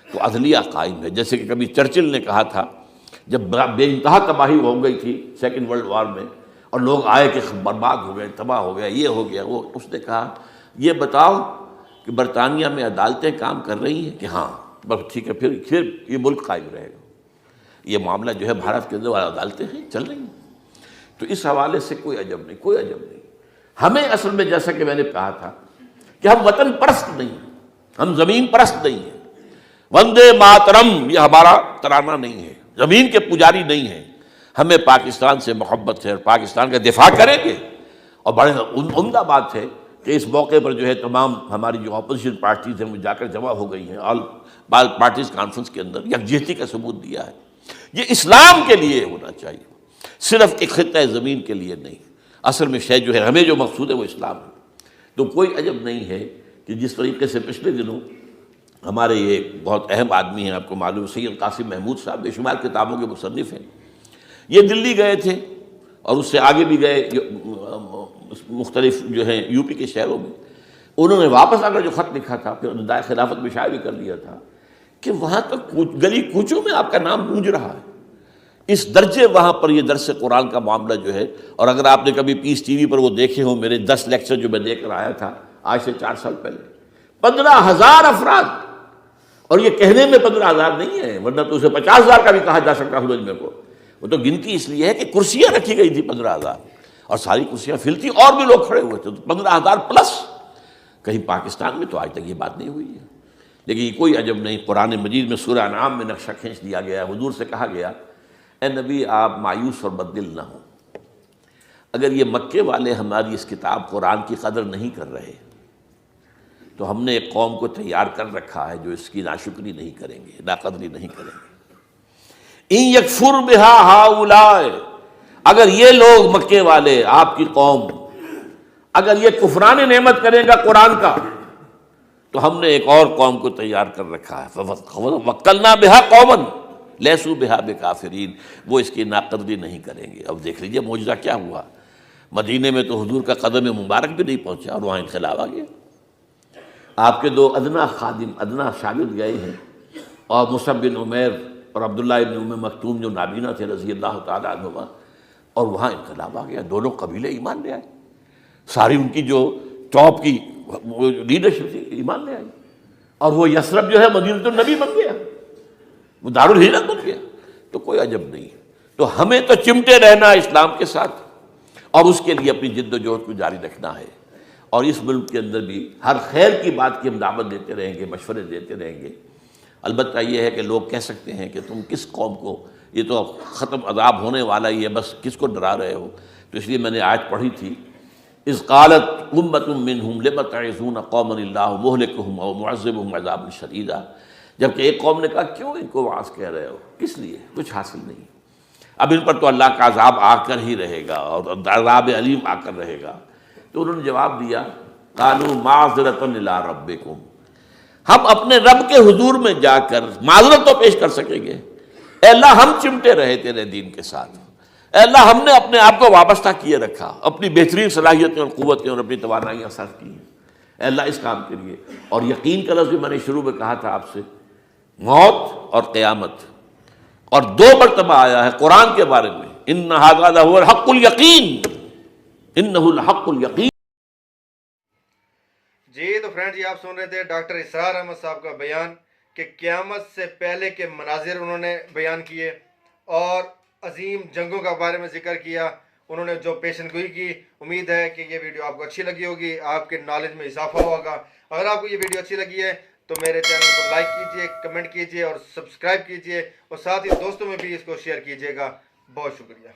تو عدلیہ قائم ہے۔ جیسے کہ کبھی چرچل نے کہا تھا جب بے انتہا تباہی ہو گئی تھی سیکنڈ ورلڈ وار میں، اور لوگ آئے کہ برباد ہو گئے، تباہ ہو گیا، یہ ہو گیا وہ، اس نے کہا یہ بتاؤ کہ برطانیہ میں عدالتیں کام کر رہی ہیں؟ کہ ہاں، بس ٹھیک ہے، پھر یہ ملک قائم رہے گا۔ یہ معاملہ جو ہے بھارت کے اندر عدالتیں ہیں، چل رہی ہیں، تو اس حوالے سے کوئی عجب نہیں، کوئی عجب نہیں۔ ہمیں اصل میں جیسا کہ میں نے کہا تھا کہ ہم وطن پرست نہیں ہیں، ہم زمین پرست نہیں ہیں۔ وندے ماترم یہ ہمارا ترانہ نہیں ہے، زمین کے پجاری نہیں ہیں، ہمیں پاکستان سے محبت ہے اور پاکستان کا دفاع کریں گے۔ اور بڑے عمدہ بات ہے کہ اس موقع پر جو ہے تمام ہماری جو اپوزیشن پارٹیز ہیں وہ جا کر جمع ہو گئی ہیں، آل پارٹیز کانفرنس کے اندر یکجہتی کا ثبوت دیا ہے۔ یہ اسلام کے لیے ہونا چاہیے، صرف ایک خطہ زمین کے لیے نہیں۔ اصل میں شے جو ہے ہمیں جو مقصود ہے وہ اسلام ہے۔ تو کوئی عجب نہیں ہے کہ جس طریقے سے پچھلے دنوں ہمارے یہ بہت اہم آدمی ہیں، آپ کو معلوم سید قاسم محمود صاحب بے شمار کتابوں کے مصنف ہیں، یہ دلی گئے تھے اور اس سے آگے بھی گئے مختلف جو ہیں یو پی کے شہروں میں۔ انہوں نے واپس اگر جو خط لکھا تھا پھر ندائے خلافت میں شائع بھی کر دیا تھا کہ وہاں تک گلی کوچوں میں آپ کا نام گونج رہا ہے، اس درجے وہاں پر یہ درس قرآن کا معاملہ جو ہے۔ اور اگر آپ نے کبھی پیس ٹی وی پر وہ دیکھے ہوں میرے 10 لیکچر جو میں دے کر آیا تھا آج سے 4 سال پہلے، 15,000 افراد، اور یہ کہنے میں 15,000 نہیں ہے، ورنہ تو اسے 50,000 کا بھی کہا جا سکتا ہے میں کو، وہ تو گنتی اس لیے ہے کہ کرسیاں رکھی گئی تھی 15,000، اور ساری کرسیاں فل تھی اور بھی لوگ کھڑے ہوئے تھے، تو 15,000 پلس۔ کہیں پاکستان میں تو آج تک یہ بات نہیں ہوئی ہے، لیکن یہ کوئی عجب نہیں۔ قرآن مجید میں سورہ انعام میں نقشہ کھینچ دیا گیا ہے، حضور سے کہا گیا اے نبی آپ مایوس اور بددل نہ ہوں، اگر یہ مکے والے ہماری اس کتاب قرآن کی قدر نہیں کر رہے تو ہم نے ایک قوم کو تیار کر رکھا ہے جو اس کی ناشکری نہیں کریں گے، ناقدری نہیں کریں گے۔ ان یکفر بہا ہؤلاء، اگر یہ لوگ مکے والے آپ کی قوم اگر یہ کفران نعمت کرے گا قرآن کا تو ہم نے ایک اور قوم کو تیار کر رکھا ہے، وَوَكَّلْنَا بِهَا قَوْمًا لَيْسُوا بِهَا بِكَافِرِينَ، وہ اس کی ناقدری نہیں کریں گے۔ اب دیکھ لیجئے معجزہ کیا ہوا، مدینے میں تو حضور کا قدم مبارک بھی نہیں پہنچا اور وہاں انقلاب آ گیا۔ آپ کے دو ادنا خادم، ادنا شاگرد گئے ہیں، اور مصعب بن عمیر اور عبداللہ بن ام مکتوم جو نابینا تھے رضی اللہ تعالیٰ عنہما، اور وہاں انقلاب آ گیا، دونوں قبیلے ایمان لے آئے، ساری ان کی جو ٹاپ کی لیڈرشپ تھی ایمان لے آئی، اور وہ یثرب جو ہے مدینہ النبی بن گیا، وہ دارالہجرت بن گیا۔ تو کوئی عجب نہیں، تو ہمیں تو چمٹے رہنا اسلام کے ساتھ اور اس کے لیے اپنی جد و جہد کو جاری رکھنا ہے، اور اس ملک کے اندر بھی ہر خیر کی بات کی ہم دعوت دیتے رہیں گے، مشورے دیتے رہیں گے۔ البتہ یہ ہے کہ لوگ کہہ سکتے ہیں کہ تم کس قوم کو، یہ تو ختم عذاب ہونے والا ہی ہے، بس کس کو ڈرا رہے ہو؟ تو اس لیے میں نے آیت پڑھی تھی، اذ قالت امۃ منہم لم تعظون قوما اللہ مہلکہم او معذبہم عذابا شدیدا، جبکہ ایک قوم نے کہا کیوں ان کو وعظ کہہ رہے ہو، کس لیے، کچھ حاصل نہیں، اب ان پر تو اللہ کا عذاب آ کر ہی رہے گا اور عذاب علیم آ کر رہے گا۔ تو انہوں نے جواب دیا، قالوا معذرۃ الی ربکم، ہم اپنے رب کے حضور میں جا کر معذرت تو پیش کر سکیں گے، اے اللہ ہم چمٹے رہے تیرے دین کے ساتھ، اے اللہ ہم نے اپنے آپ کو وابستہ کیے رکھا، اپنی بہترین صلاحیتیں اور قوتیں اور اپنی توانائیاں صرف کی ہیں، اے اللہ اس کام کے لیے۔ اور یقین کا لفظ بھی میں نے شروع میں کہا تھا آپ سے، موت اور قیامت، اور دو مرتبہ آیا ہے قرآن کے بارے میں، ان ھذا لھو الحق الیقین، انہ الحق الیقین۔ جی تو فرینڈ جی آپ سن رہے تھے ڈاکٹر اسرار احمد صاحب کا بیان کہ قیامت سے پہلے کے مناظر انہوں نے بیان کیے اور عظیم جنگوں کا بارے میں ذکر کیا، انہوں نے جو پیشن گوئی کی۔ امید ہے کہ یہ ویڈیو آپ کو اچھی لگی ہوگی، آپ کے نالج میں اضافہ ہوگا۔ اگر آپ کو یہ ویڈیو اچھی لگی ہے تو میرے چینل کو لائک کیجئے، کمنٹ کیجئے اور سبسکرائب کیجئے، اور ساتھ ہی دوستوں میں بھی اس کو شیئر کیجئے گا۔ بہت شکریہ۔